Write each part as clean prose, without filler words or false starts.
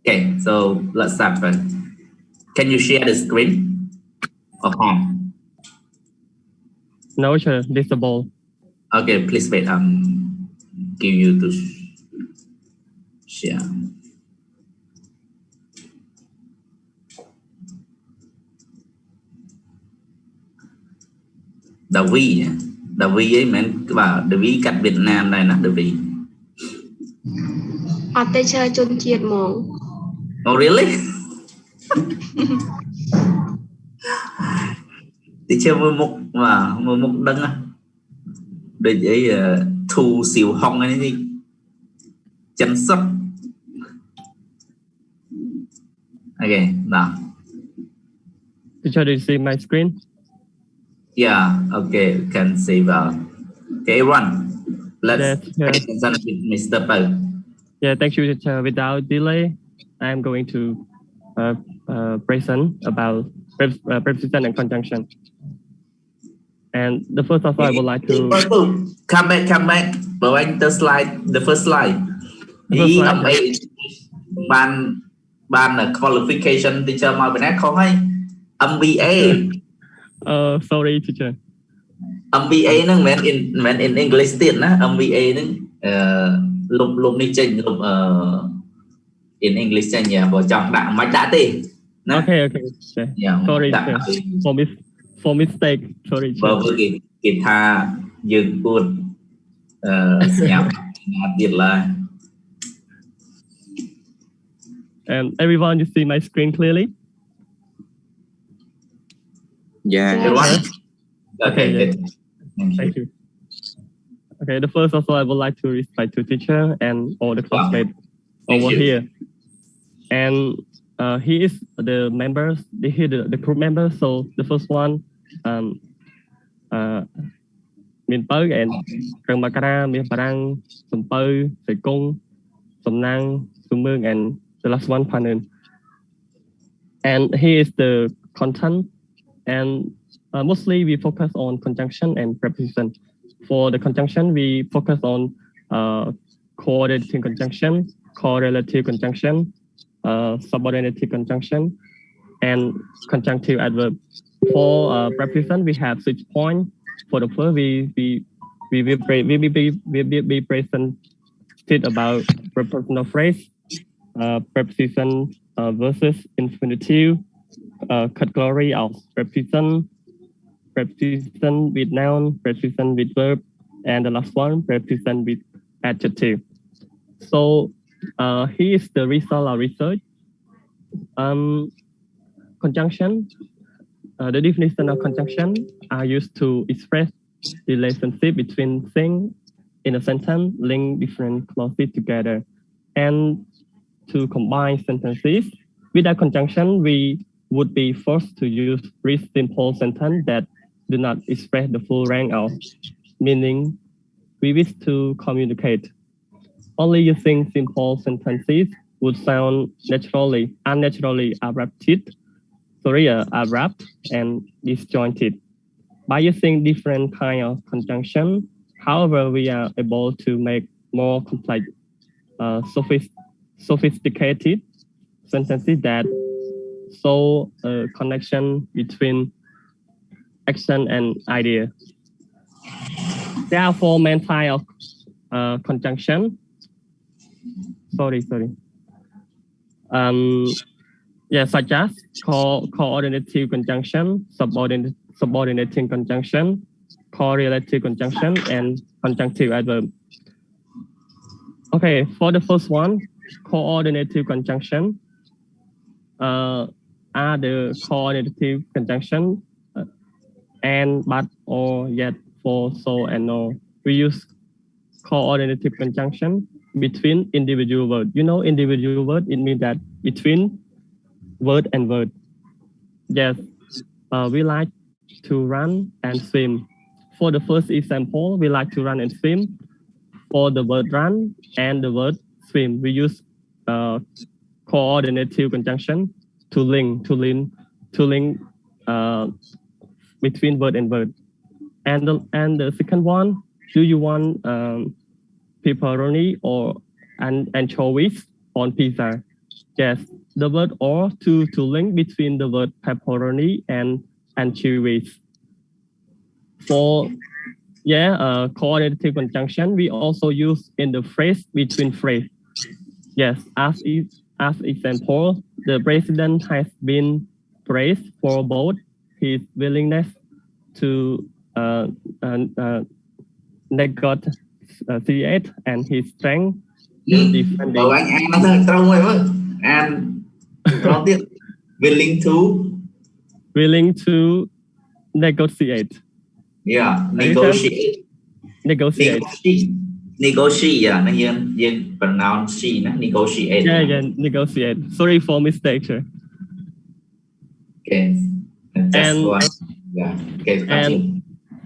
Okay, so let's start first. Can you share the screen of home? No, sir. Visible. Okay, please wait. Give you to share. The V ấy mình bảo the V cắt Việt Nam này là the V. Teacher chun chiết mong. Oh really? Teacher mua mục đăng á. Để vậy thu siêu hong này đi. Chân sắp. Okay, now. Teacher, do you see my screen? Yeah, okay, can see well. Okay, everyone, let's yes, present with Mr. Paul. Yeah, thank you, teacher. Without delay, I'm going to present about preposition and conjunction. And the first of all, I would like to come back. Bảo anh the first slide. Ban là qualification teacher mà bên không hay MBA. Sorry, teacher. MBA nó men in English tiền á, MBA nó lục đi trên lục in English trên nhà bỏ chọn đã mạch đã tiền. Okay. Yeah, sorry, for mistake. Sorry. Với cái tha dừng buồn nhà tiền là. And everyone, you see my screen clearly? Yeah. Yes. Okay, good. Thank you. Okay, the first of all, I would like to respect to teacher and all the classmates over here. And he is the members, the group members. So the first one, Min Pơ and Rang Makara, Min Parang, Sum Pơ, Sài Cung, Sum Nang, Sum Mương, and the last one, Panen. And he is the content, and mostly we focus on conjunction and preposition. For the conjunction, we focus on coordinating conjunction, correlative conjunction, subordinative conjunction, and conjunctive adverb. For preposition, we have 6 points. For the first, we presented about prepositional phrase, preposition versus infinitive, category of preposition with noun, preposition with verb, and the last one, preposition with adjective. So here is the result of research. Conjunction, the definition of conjunction are used to express the relationship between things in a sentence, link different clauses together, and to combine sentences. Without conjunction, we would be forced to use very simple sentences that do not express the full range of meaning we wish to communicate. Only using simple sentences would sound unnaturally abrupt and disjointed. By using different kinds of conjunction, however, we are able to make more complex, sophisticated sentences that show a connection between action and idea. There are 4 main types of conjunction. Sorry. Such as coordinative conjunction, subordinating conjunction, correlative conjunction, and conjunctive adverb. Okay, for the first one, coordinative conjunction are the coordinative conjunction and, but, or, yet, for, so, and no. We use coordinative conjunction between individual words. You know, individual word, it means that between word and word. Yes, we like to run and swim. For the first example, we like to run and swim. For the word run and the word swim, we use coordinative conjunction to link between word and word. And the second one, do you want pepperoni or anchovies on pizza? Yes, the word or to link between the word pepperoni and anchovies. For coordinative conjunction, we also use in the phrase between phrase. Yes, as example, the president has been praised for both his willingness to negotiate and his strength in defending. Anh nói thật trông rồi mà. And nói tiếp. Willing to negotiate. Yeah, negotiate. Yeah, you pronounce she, negotiate. Yeah, negotiate. Sorry for mistake, sir. Okay. Just And, one. Yeah. Okay. And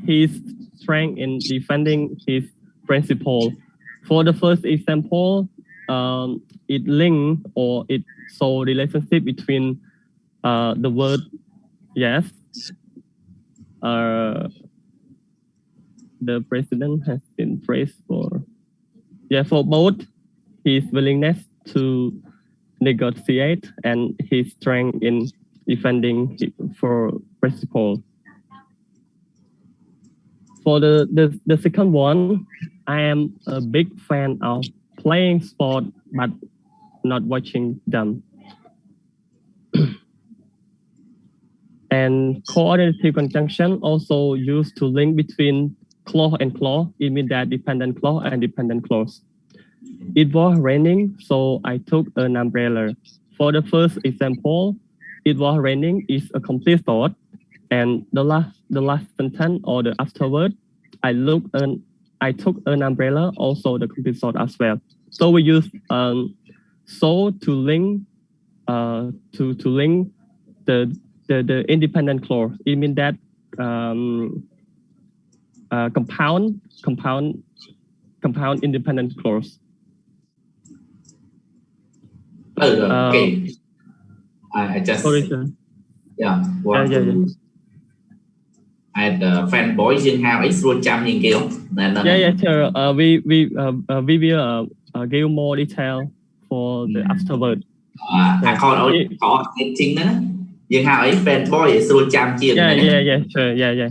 his strength in defending his principle. For the first example, it link or it show relationship between the word yes. The president has been praised for both his willingness to negotiate and his strength in defending for principle. For the second one, I am a big fan of playing sport but not watching them. And coordinative conjunction also used to link between clause and clause. It means that dependent clause and dependent clause. It was raining, so I took an umbrella. For the first example, it was raining is a complete thought, and the last sentence or the afterword, I took an umbrella, also the complete thought as well. So we use so to link to link the independent clause. It means that compound independent clause. Okay. I just sorry, sir. Want to add fanboys in how it's luôn chăm nhìn kiểu. Sure. We will give more detail for the afterward. Có chính đó. Nhưng how ấy fanboy is luôn chăm chiên. Sure.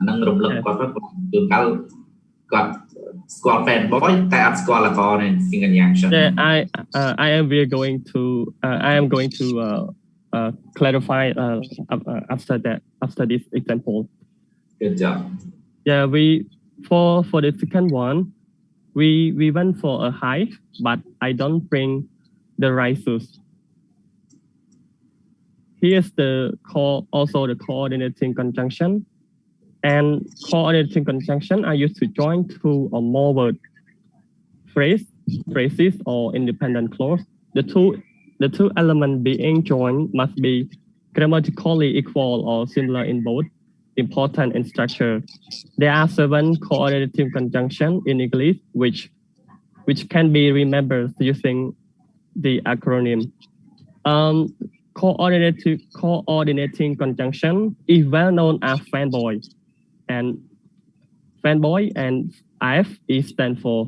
Năng động lực có rất từ cao có score fanboy tại up score là có này xin gần dạng. I am going to clarify after this example. Good job. Yeah, for the second one, we went for a hike, but I don't bring the right shoes. Here's also the coordinating conjunction. And coordinating conjunction are used to join two or more word phrases or independent clause. The two elements being joined must be grammatically equal or similar in both important and structure. There are 7 coordinating conjunctions in English which can be remembered using the acronym. Coordinating conjunction is well known as fanboy, and F is stand for,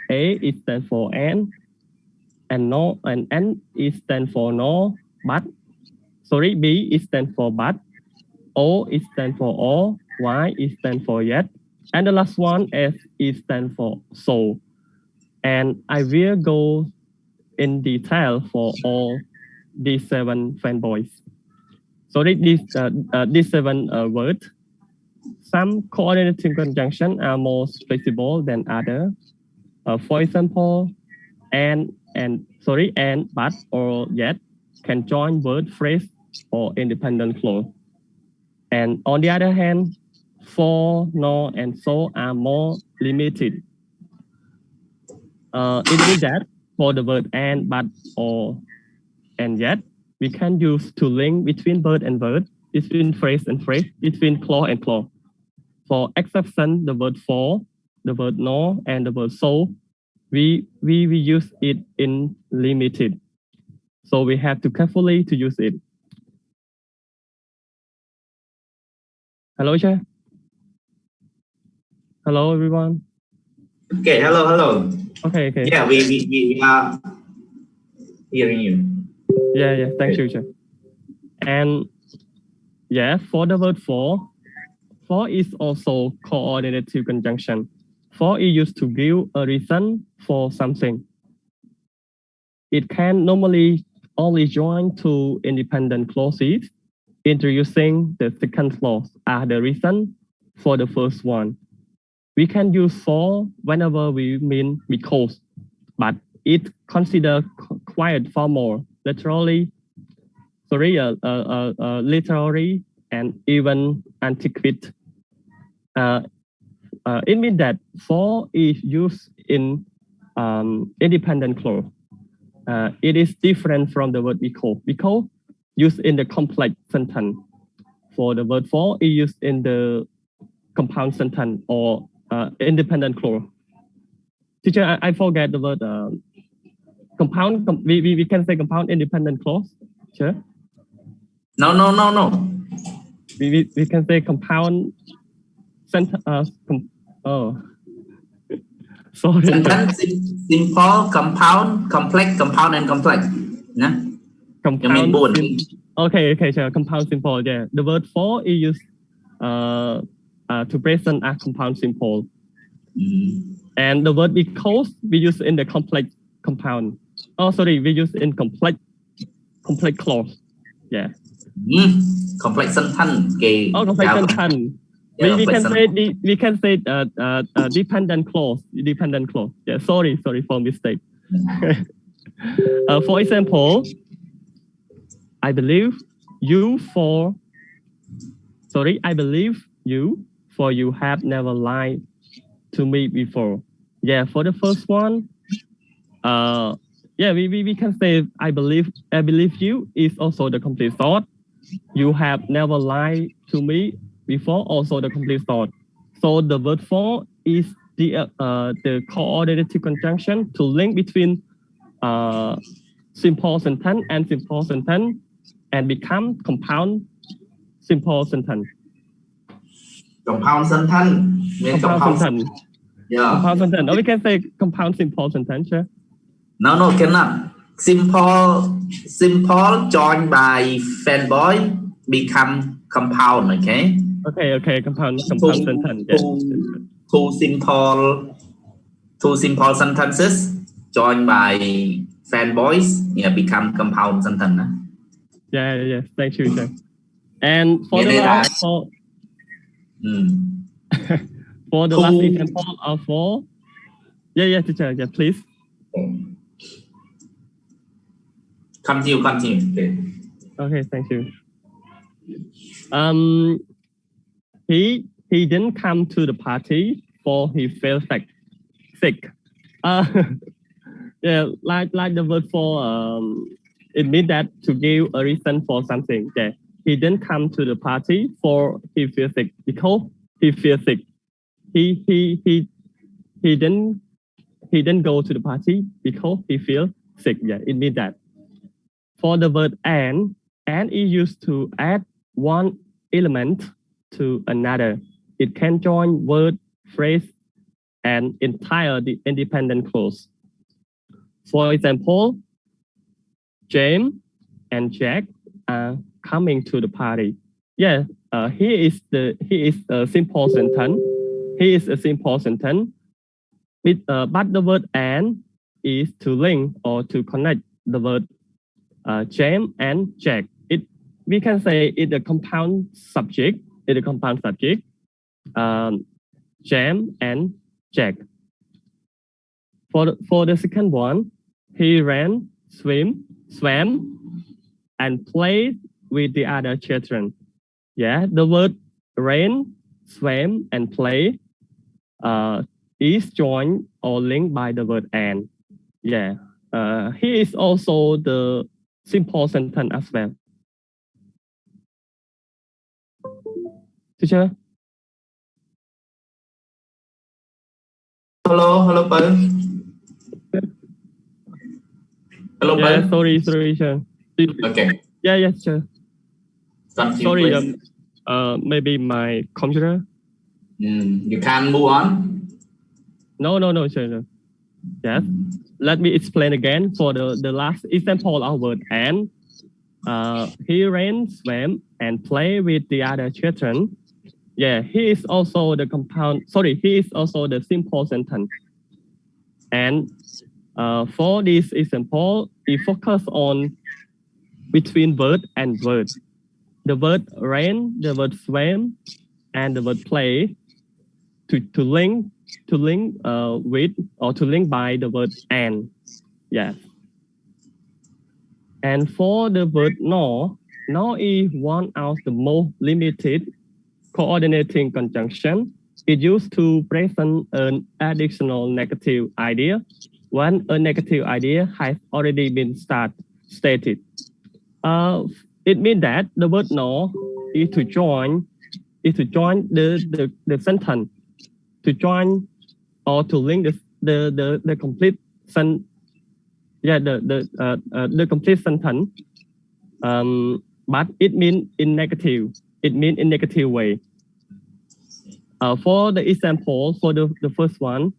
A is stand for and no, and N is stand for no, but B is stand for but, O is stand for or, Y is stand for yet, and the last one S is stand for so. And I will go in detail for all these 7 fanboys. So these 7 words. Some coordinating conjunctions are more flexible than others. For example, and, but, or yet can join word, phrase, or independent clause. And on the other hand, for, no, and so are more limited. It means that for the word and, but, or, and yet, we can use to link between word and word, between phrase and phrase, between clause and clause. For exception, the word for, the word no, and the word so, we use it in limited. So we have to carefully to use it. Hello, Chair. Hello, everyone. Okay, hello. Okay. Yeah, we hearing you. Yeah, thank you, sir. And yeah, for the word for is also coordinative conjunction. For is used to give a reason for something. It can normally only join two independent clauses, introducing the second clause as the reason for the first one. We can use for whenever we mean because, but it considered quite formal, literally and even antiquate. It means that for is used in independent clause. It is different from the word because. Because used in the complex sentence. For the word for is used in the compound sentence or independent clause. Teacher, I forget the word compound. We can say compound independent clause. Sure. No. We can say compound sentence. Sorry. Sentence, simple, compound, complex, compound, and complex. Yeah. Compound. Okay, sure. Compound simple. Yeah. The word for is used to present a compound simple. And the word because we use in the complex compound. Oh, sorry, we use in complex clause. Yeah. Complex sentence. Oh, complex sentence. Yeah, we can say dependent clause. Yeah. Sorry for mistake. For example, I believe you for you have never lied to me before. Yeah, for the first one, we can say I believe you is also the complete thought. You have never lied to me before, also the complete thought. So the word for is the coordinative conjunction to link between simple sentence and simple sentence and become compound simple sentence. Compound sentence. Compound sentence. Yeah. Compound sentence. Or we can say compound simple sentence. Sure? No, cannot. Simple joined by fanboy become compound. Okay. Okay. Compound sentence. Yeah. Two simple sentences joined by fanboys become compound sentence. Yeah. Thank you, sir. And for the last for the last example of for teacher, yeah, please. Continue. Okay, thank you. He didn't come to the party for he felt sick. Yeah, like the word for it means that to give a reason for something. Yeah, he didn't come to the party for he feel sick because he feel sick. He didn't go to the party because he feel sick. Yeah, it means that. For the word and is used to add one element to another. It can join word, phrase, and entire independent clause. For example, James and Jack are coming to the party. Yeah, here is a simple sentence. He is a simple sentence. But the word and is to link or to connect the word James and Jack. We can say it's a compound subject. James and Jack. For the second one, he ran, swam, and played with the other children. Yeah, the word ran, swam, and play is joined or linked by the word and. Yeah, he is also the simple sentence as well. Teacher? Hello, Paul. Hello, yeah, Paul. Sorry, sir. Okay. Yeah, sure. Sorry, maybe my computer. You can move on. No, sure. Yes. Let me explain again for the last example of word and. He ran, swam, and play with the other children. Yeah, he is also the compound. Sorry, he is also the simple sentence. And for this example, we focus on between word and word. The word ran, the word swam, and the word play to link with or to link by the word and. Yes. And for the word no is one of the most limited coordinating conjunction. It used to present an additional negative idea when a negative idea has already been stated. It means that the word no is to join the sentence, to join or to link the complete sentence. Yeah, the complete sentence. But it means in negative. It means in negative way. For the example, for the first one,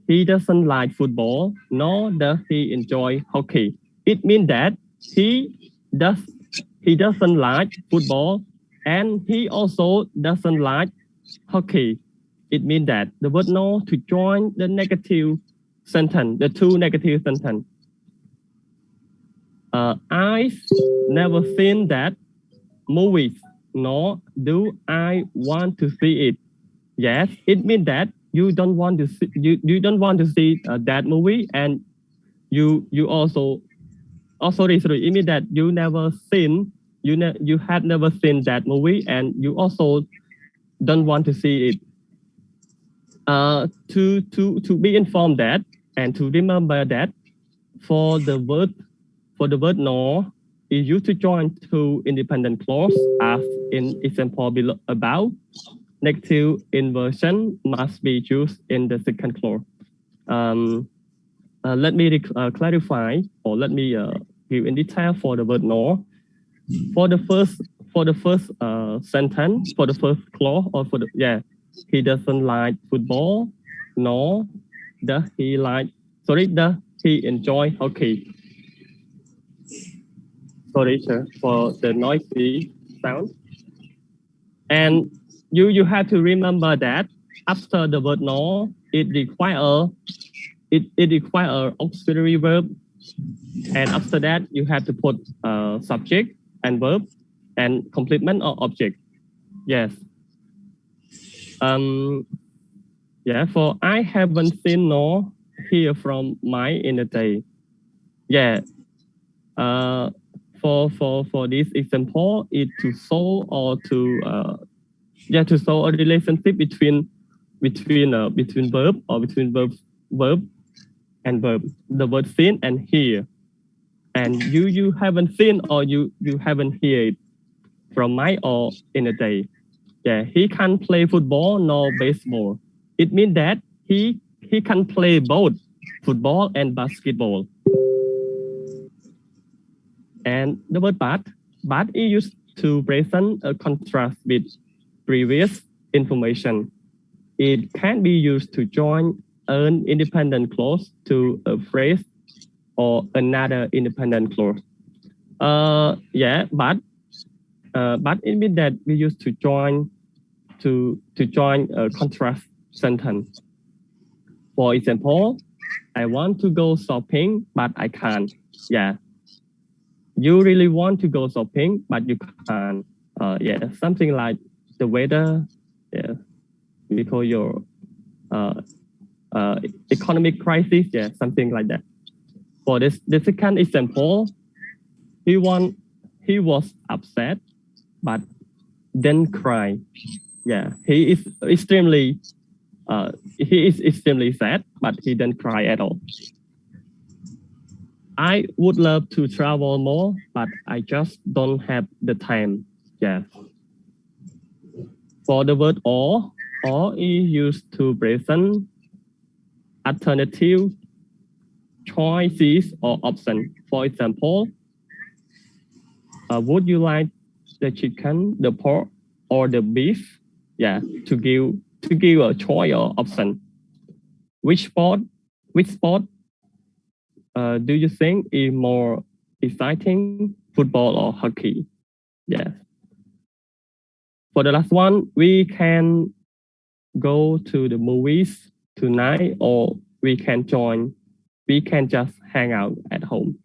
he doesn't like football, nor does he enjoy hockey. It means that he doesn't like football, and he also doesn't like hockey. It means that the word no to join the negative sentence, the two negative sentence. I've never seen that movies, nor do I want to see it. Yes, it means that you don't want to see you don't want to see that movie, and you also sorry, it means that you never seen you have never seen that movie, and you also don't want to see it. To be informed that and to remember that for the word no is used to join two independent clauses as in example below above. Negative inversion must be used in the second clause. Let me clarify, or let me give in detail for the word no. For the first sentence, for the first clause, or for the he doesn't like football, nor does he enjoy hockey. Sorry, sir, for the noisy sound. And you have to remember that after the word no, it requires auxiliary verb, and after that you have to put subject and verb and complement or object. Yes. For I haven't seen no here from my in a day. Yeah. For this example, is to show or to show a relationship between verb or between verb and verb. The word seen and hear. And you haven't seen or you haven't heard from my or in a day. Yeah, he can't play football nor baseball. It means that he can play both football and basketball. And the word but is used to present a contrast with previous information. It can be used to join an independent clause to a phrase or another independent clause. But it means that we used to join a contrast sentence. For example, I want to go shopping, but I can't. Yeah. You really want to go shopping, but you can't. Something like the weather. Yeah. Because your economic crisis. Yeah, something like that. For the second example, he was upset, but didn't cry. Yeah, he is extremely sad, but he didn't cry at all. I would love to travel more, but I just don't have the time. Yeah. For the word or is used to present alternative choices or options. For example, would you like the chicken, the pork, or the beef? Yeah, to give a choice or option. Which part Which sport do you think is more exciting, football or hockey? Yes. For the last one, we can go to the movies tonight, or we can just hang out at home.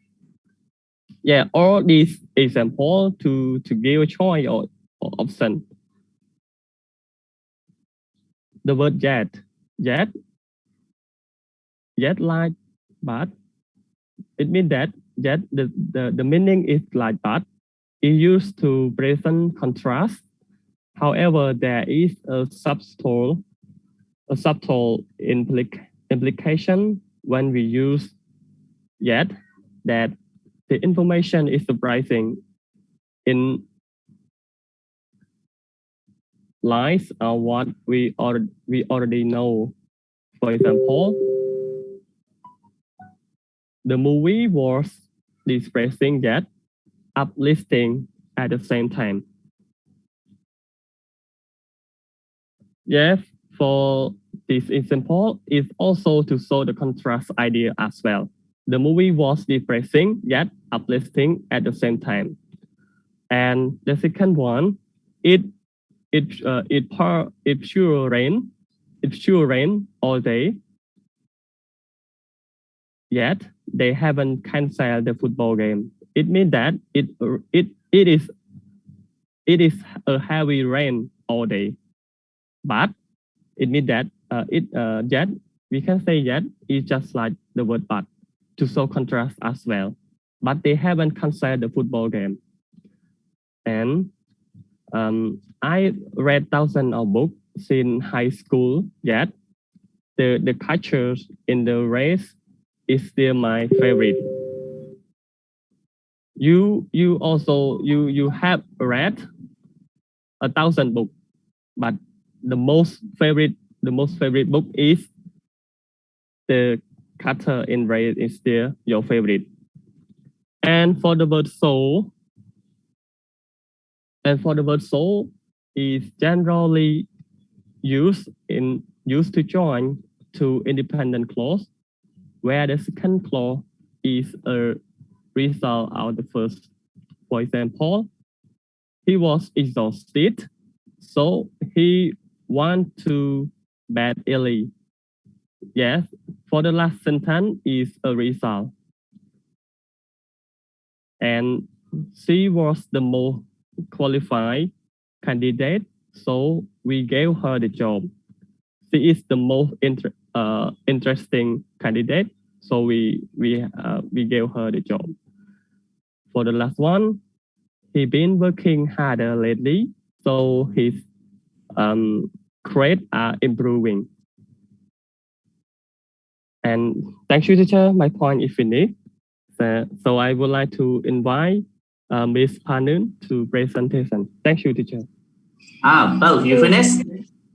Yeah, all these example to give a choice or option. The word yet like but, it means that the meaning is like but. It used to present contrast. However, there is a subtle implication when we use yet, that the information is surprising in lies or what we already know. For example, the movie was depressing yet uplifting at the same time. Yes, for this example, is also to show the contrast idea as well. The movie was depressing yet uplifting at the same time. And the second one, it sure rain all day. Yet they haven't canceled the football game. It means that it is a heavy rain all day. But it means that yet we can say yet is just like the word but to show contrast as well. But they haven't canceled the football game. And I read thousands of books in high school, yet the cultures in the race is still my favorite. You have read 1,000 books, but the most favorite book is the character in race is still your favorite. And for the word so, is generally used to join two independent clause, where the second clause is a result of the first. For example, he was exhausted, so he want to bed early. Yes, for the last sentence is a result. And she was the most qualified candidate, so we gave her the job. She is the most interesting candidate, so we gave her the job. For the last one, he been working harder lately, so his grades are improving. And thank you, teacher. My point is finished. So I would like to invite Ms. Panun to presentation. Thank you, teacher. Well, you finished?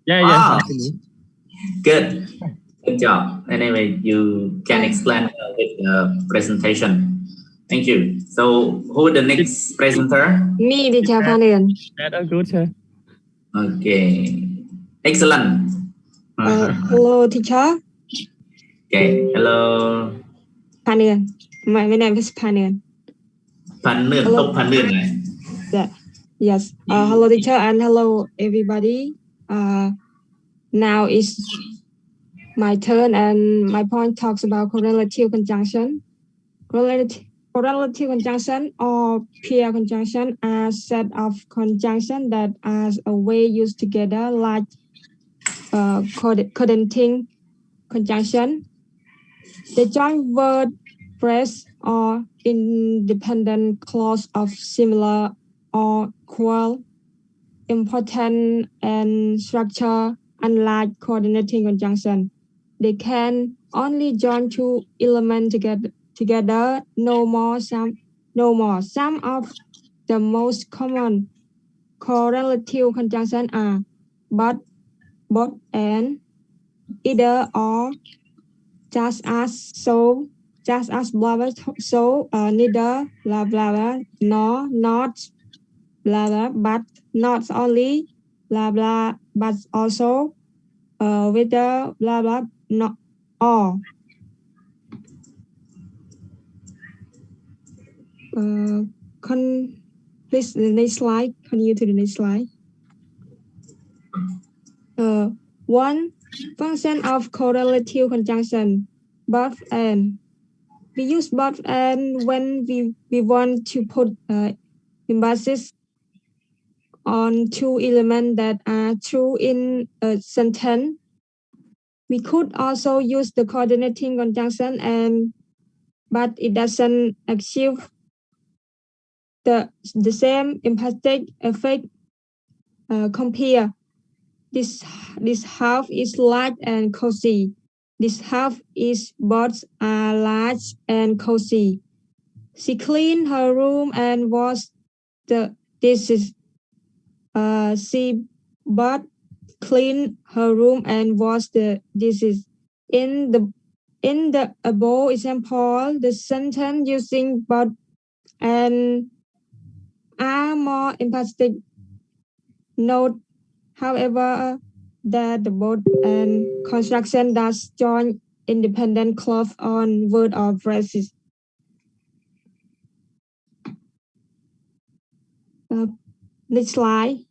Yeah, Ah, I finished. Good job. Anyway, you can explain with the presentation. Thank you. So, who is the next presenter? Me, teacher Phan Uyên. That's good, sir. Okay, excellent. Hello, teacher. Okay, hello. Phan Uyên. My name is Phan Uyên. Phan Uyên, Hello. Phan Uyên này. Yeah. Yes. Hello, teacher, and hello, everybody. Now is my turn, and my point talks about correlative conjunction. Correlative conjunction or pair conjunction are a set of conjunction that are a way used together, like coordinating conjunction. The joint word phrase or independent clause of similar or equal importance and structure, unlike coordinating conjunction. They can only join two elements together, no more. Some of the most common correlative conjunction are but, both, and, either, or, just as, so, just as, blah blah, so, neither, blah blah blah, nor, not, blah blah, but, not only, blah blah, but also, whether, blah blah, not, or. Please the next slide. Continue to the next slide. One function of correlative conjunction, both and. We use both and when we want to put emphasis on two elements that are true in a sentence. We could also use the coordinating conjunction but it doesn't achieve the same emphatic effect. Compare this house is large and cozy. This house is both large and cozy. She cleaned her room and washed the dishes. She both cleaned her room and washed the dishes. In the above example, the sentence using both and are more emphatic. Note, however, that the both and construction does join independent clause on word or phrases. Next slide.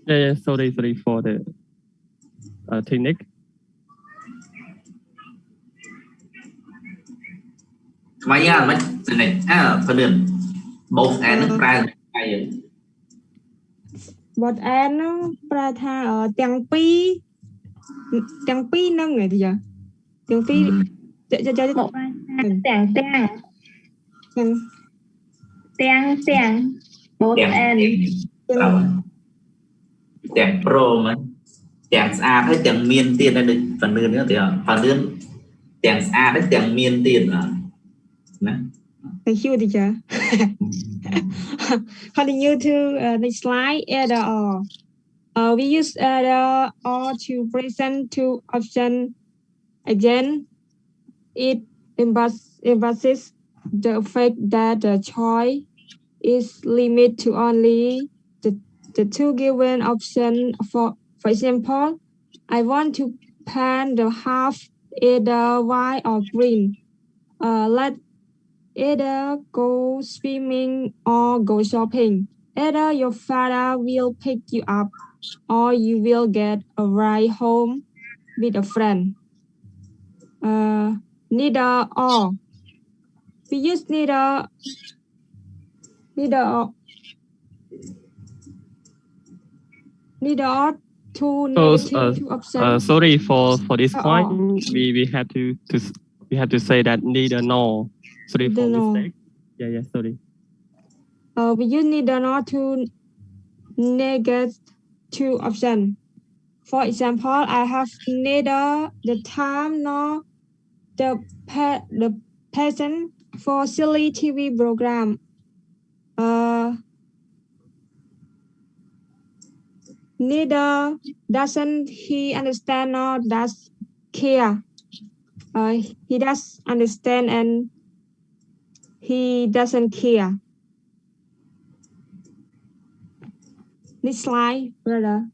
Yeah, sorry for the technique. ថ្មីយ៉ាងមិននេះព្រលឿន both and នឹងប្រែតែយើង both and នោះប្រែថាទាំងពីរនឹងទេចាទាំងពីរទាំង both and ទាំង pro ហ្នឹងទាំងស្អាតហើយទាំងមានទៀតនៅព្រលឿនហ្នឹងទៀតព្រលឿនទាំងស្អាតហើយទាំងមានទៀតណា Thank you, teacher. Continue to next slide. Either or. We use either or to present two options. Again, it emphasizes the fact that the choice is limited to only the two given options. For example, I want to paint the house either white or green. Let either go swimming or go shopping. Either your father will pick you up or you will get a ride home with a friend. Neither or. We use neither or to negative two options. Sorry for this point. We have to say that neither nor. Sorry for mistake. Yeah, sorry. We use neither nor to negate two options. For example, I have neither the time nor the patience for silly TV program. Neither doesn't he understand nor does care. He does understand and he doesn't care. Next slide, brother.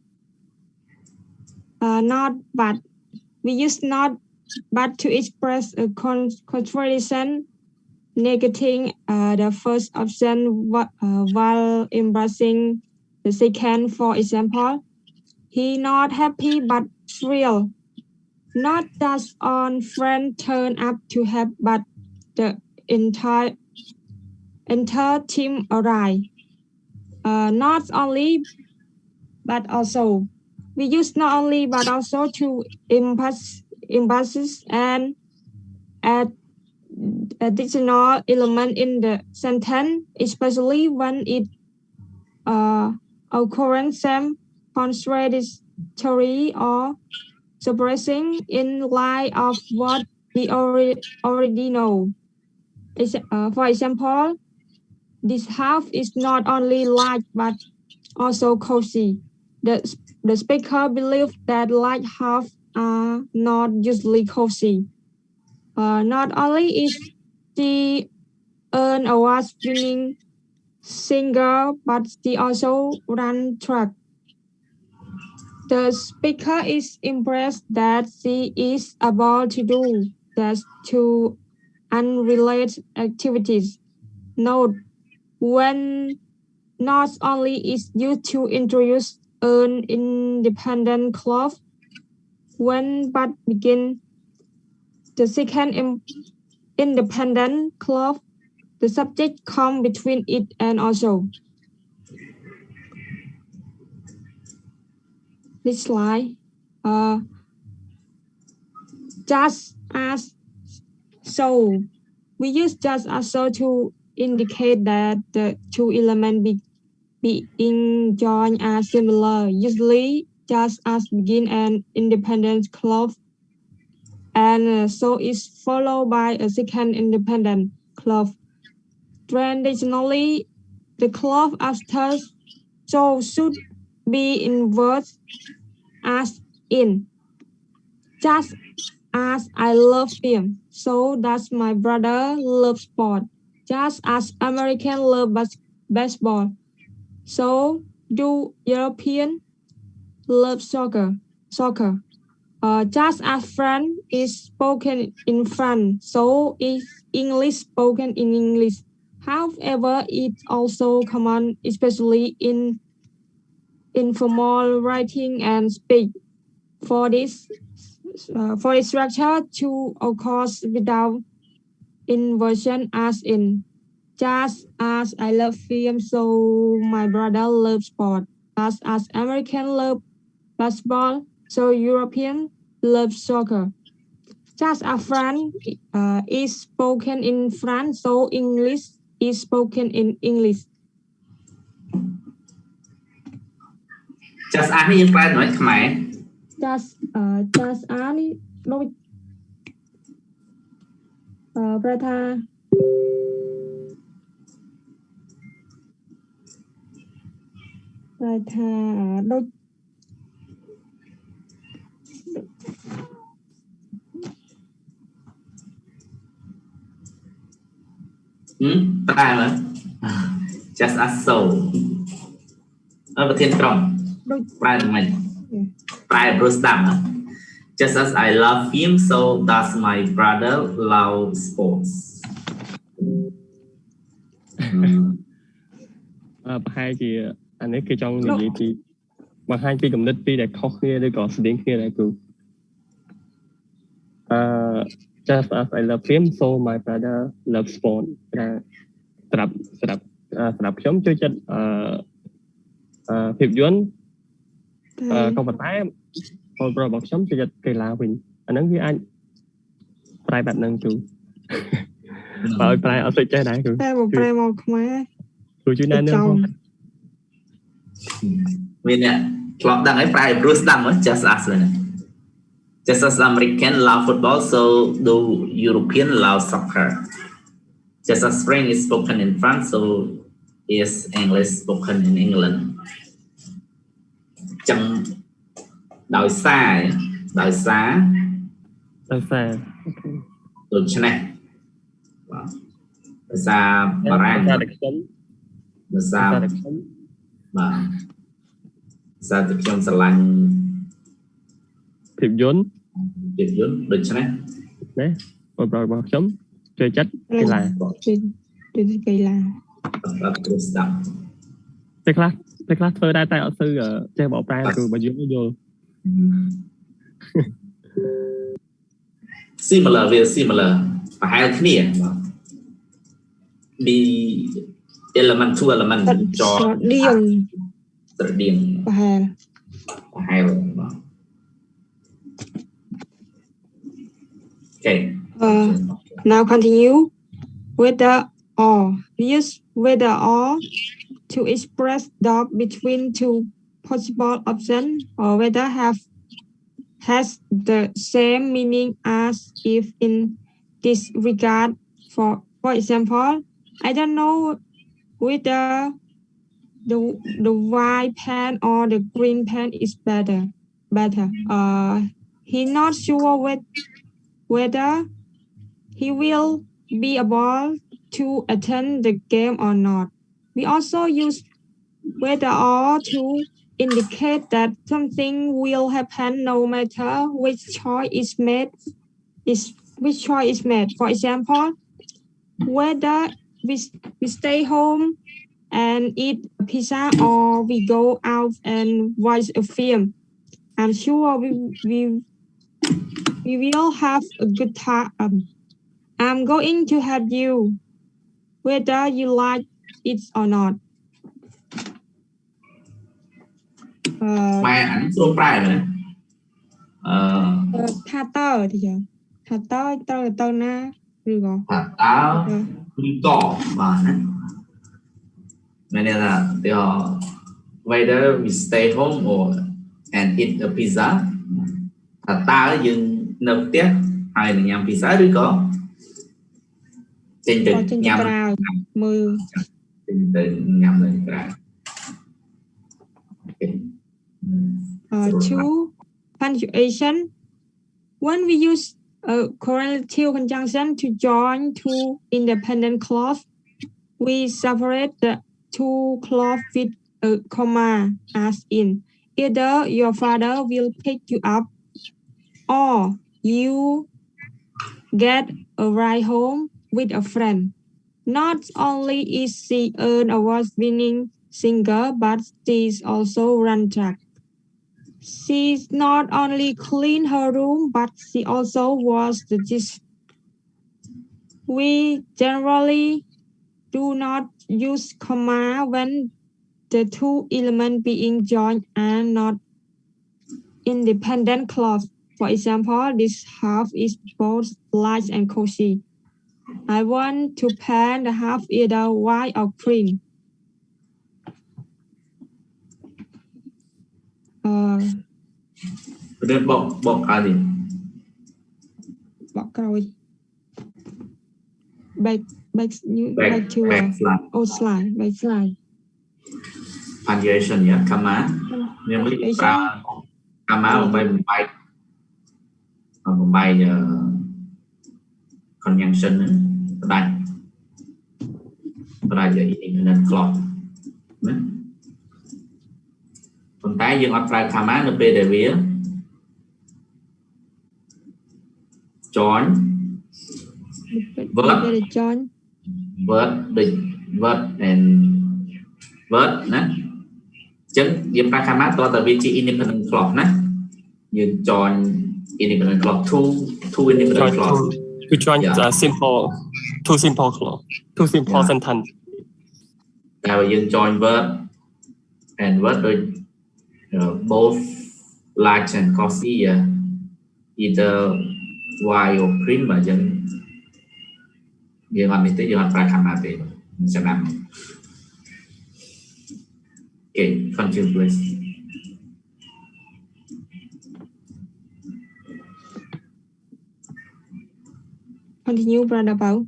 Not but. We use not but to express a contradiction, negating the first option while embracing the second. For example, he not happy but thrilled. Not just on friend turn up to help, but the entire team arrive. Not only but also. We use not only but also to emphasize and add additional element in the sentence, especially when it occurs same contradictory or surprising in light of what we already know. For example, this house is not only large but also cozy. The speaker believes that large houses are not usually cozy. Not only is she an award-winning singer, but she also runs track. The speaker is impressed that she is able to do that two unrelated activities. Note, when not only is used to introduce an independent clause, when but begin the second independent clause, the subject comes between it and also. This slide. Just as so. We use just as so to indicate that the two elements being joined are similar. Usually, just as begin an independent clause, and so is followed by a second independent clause. Traditionally, the clause after so should be inverted as in. Just as I love film, so does my brother love sport. Just as Americans love baseball, so do Europeans love soccer. Just as French is spoken in France, so is English spoken in English. However, it's also common, especially in informal writing and speech. For this structure to occur without inversion, as in just as I love film, so my brother loves sport. Just as American love basketball, so European love soccer. Just as French is spoken in France, so English is spoken in English. Just as នេះយើងប្រែnóiខ្មែរ Just as នេះដូចប្រែថាដូច ប្រែមើល just as so ប្រធានក្រុមប្រែមិនប្រែព្រោះស្ដាប់ just as I love him so does my brother love sports ប្រហែលជាអានេះគេចង់និយាយពីបង្ហាញពីគំនិតពីរដែលខុសគ្នាឬក៏ស្តៀងគ្នាដែរគ្រូjust as I love him so my brother loves sport សម្រាប់ខ្ញុំចូលចិត្តភាពយន្តក៏ប៉ុន្តែបងប្រុសរបស់ខ្ញុំចូលចិត្តកីឡាវិញអាហ្នឹងវាអាចប្រែបែបហ្នឹងគ្រូបើឲ្យប្រែអត់សូវចេះដែរគ្រូតែប្រែមកខ្មែរគ្រូជួយណែនាំផងមានអ្នកធ្លាប់ដឹងហើយប្រែព្រោះស្ដាប់មក just as ហ្នឹង Just as Americans love football, so do Europeans love soccer. Just as French is spoken in France, so is English spoken in England. ចឹងដោយសារដូច្នេះបាទដោយសារបារាំងដោយសារតែខ្ញុំស្រឡាញ់ភាពយន្តដូច្នេះណាបងប្រុសរបស់ខ្ញុំចូលចិត្តកីឡាអត់ព្រោះស្ដាប់ពេលខ្លះធ្វើដែរតែអត់សូវចេះបកប្រែគ្រូបើយើងយល់ similar ប្រហែលគ្នាបាទ the element to element ស្រដៀងប្រហែលបាទ Okay. Now continue whether or. Use whether or to express doubt between two possible options, or whether has the same meaning as if in this regard. For example, I don't know whether the white pen or the green pen is better. He's not sure whether he will be able to attend the game or not. We also use whether or to indicate that something will happen no matter which choice is made. For example, whether we stay home and eat pizza or we go out and watch a film. I'm sure we will have a good time. I'm going to have you, whether you like it or not. Bài ảnh số prai rồi. Tha tơ thì giờ. Tha tơ na. Rồi. Tha tơ có mà nên là whether we stay home or and eat a pizza. Tha ta dừng nộp tiếc hay là nhằm pizzaឬcó trên từ nhằm mưa trên từ nhằm lên ra. Two, punctuation. When we use a correlative conjunction to join two independent clauses, we separate the two clauses with a comma, as in either your father will pick you up or you get a ride home with a friend. Not only is she an award-winning singer, but she's also run track. She not only cleaned her room, but she also washed the dishes. We generally do not use comma when the two elements being joined are not independent clauses. For example, this half is both large and cozy. I want to paint the half either white or cream. Bọc cái gì? Bọc rồi. Back slide. Punctuation ya, comma. Nhưng mà comma một bài conjunction đây. Đây là independent clause. Còn cái dương apply comma nó về để viết join verb and verb nè chấm điểm ra comma to tại vị trí independent clause nè dương join independent clause two independent clause to join two simple clause, two simple sentence. Now dương join verb and verb both large and cozy, either white or cream mà dân làm mình tới dân phải làm gì mình sẽ làm. Okay, continue please. Continue, brother Bảo.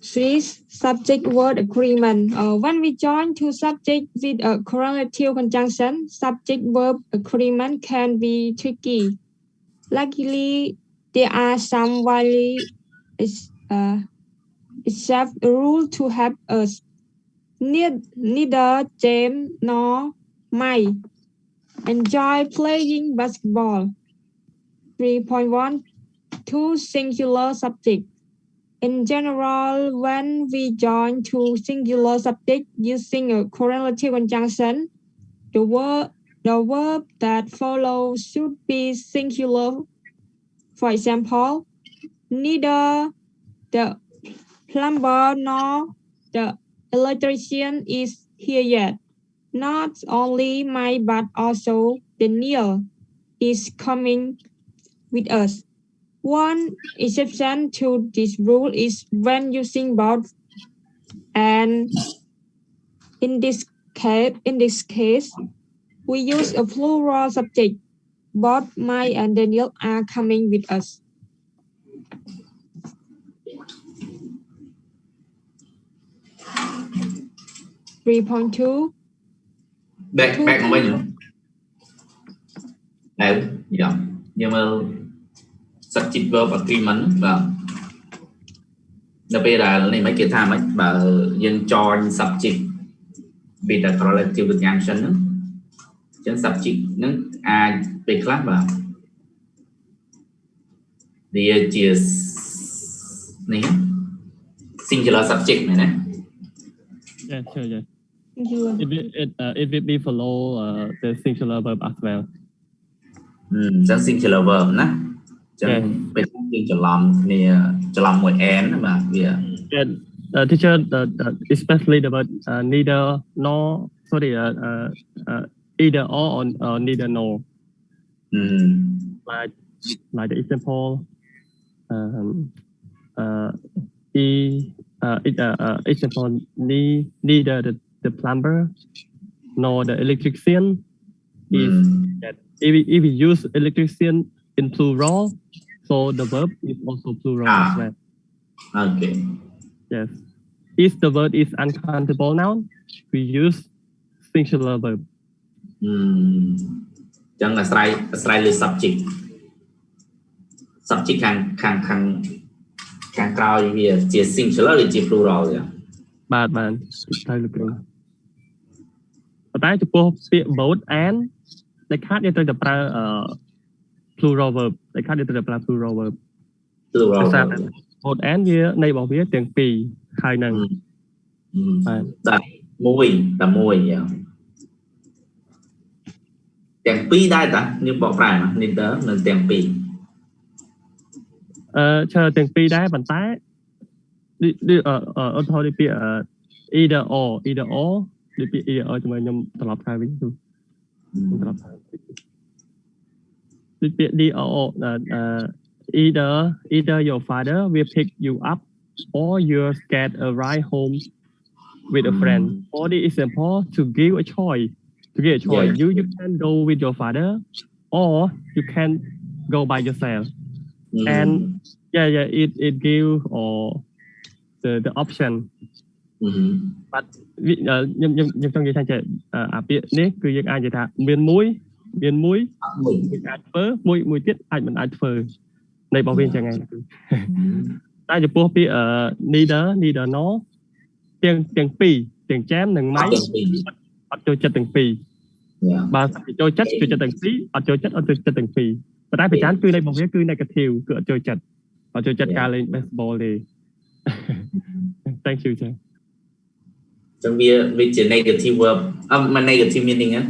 Three, subject-word agreement. When we join two subjects with a correlative conjunction, subject-verb agreement can be tricky. Luckily, there are some widely accepted rules to help us. Neither James nor Mike enjoy playing basketball. 3.1. Two singular subjects. In general, when we join two singular subjects using a correlative conjunction, the verb that follows should be singular. For example, neither the plumber nor the electrician is here yet. Not only Mike, but also Daniel is coming with us. One exception to this rule is when using both, and in this case, we use a plural subject. Both Mike and Daniel are coming with us. Back một bên nữa. Đấy, nhưng mà subject verb agreement là bây giờ này mấy kia tham ấy bà dân join subject vì là correlative conjunction ហ្នឹងចឹង subject ហ្នឹងអាចពេលខ្លះបាទវាជានេះ singular subject មែនទេ Yeah, sure, yeah. It will be follow the singular verb as well. ចឹង singular verb ណាចឹងពេលយើងច្រឡំគ្នាច្រឡំមួយ and បាទវា teacher especially the word neither nor sorry either or neither nor. Like the example example neither the plumber nor the electrician is that if we use electrician in plural, so the verb is also plural as well. Okay. Yes. If the word is uncountable noun, we use singular verb. ចឹងអាស្រ័យលើ subject ខាងក្រោយវាជា singular ឬជា plural ចឹងបាទត្រូវលោកគ្រូតែចំពោះពាក្យ both and ដែលខាត់យើងត្រូវតែប្រើplural verb ដែលខាត់យើងត្រូវតែប្រើ plural verb both and វានៃរបស់វាទាំងពីរហើយនឹងតែមួយចឹងទាំងពីរដែរតាយើងបកប្រែមក neither នៅទាំងពីរឈើទាំងពីរដែរប៉ុន្តែអត់ថតពីពាក្យ either or ដូចពាក្យ either or ជាមួយខ្ញុំត្រឡប់ទៅវិញទៅត្រឡប់ដូចពាក្យ or either your father will pick you up or you'll get a ride home with a friend. For the example, to give a choice, you can go with your father or you can go by yourself. And it gives the option. But ខ្ញុំចង់និយាយថាចេះអាពាក្យនេះគឺយើងអាចនិយាយថាមានមួយអាចធ្វើមួយទៀតអាចមិនអាចធ្វើនៃរបស់វាអញ្ចឹងឯងតែចំពោះពាក្យ neither nor ទាំងពីរទាំង jam និង my អត់ចូលចិត្តទាំងពីរបើចូលចិត្តទាំងពីរអត់ចូលចិត្តទាំងពីរប៉ុន្តែប្រចាំគឺនៃរបស់វាគឺ negative គឺអត់ចូលចិត្តការលេង baseball ទេ Thank you ចឹងវាជា negative verb negative meaning ណា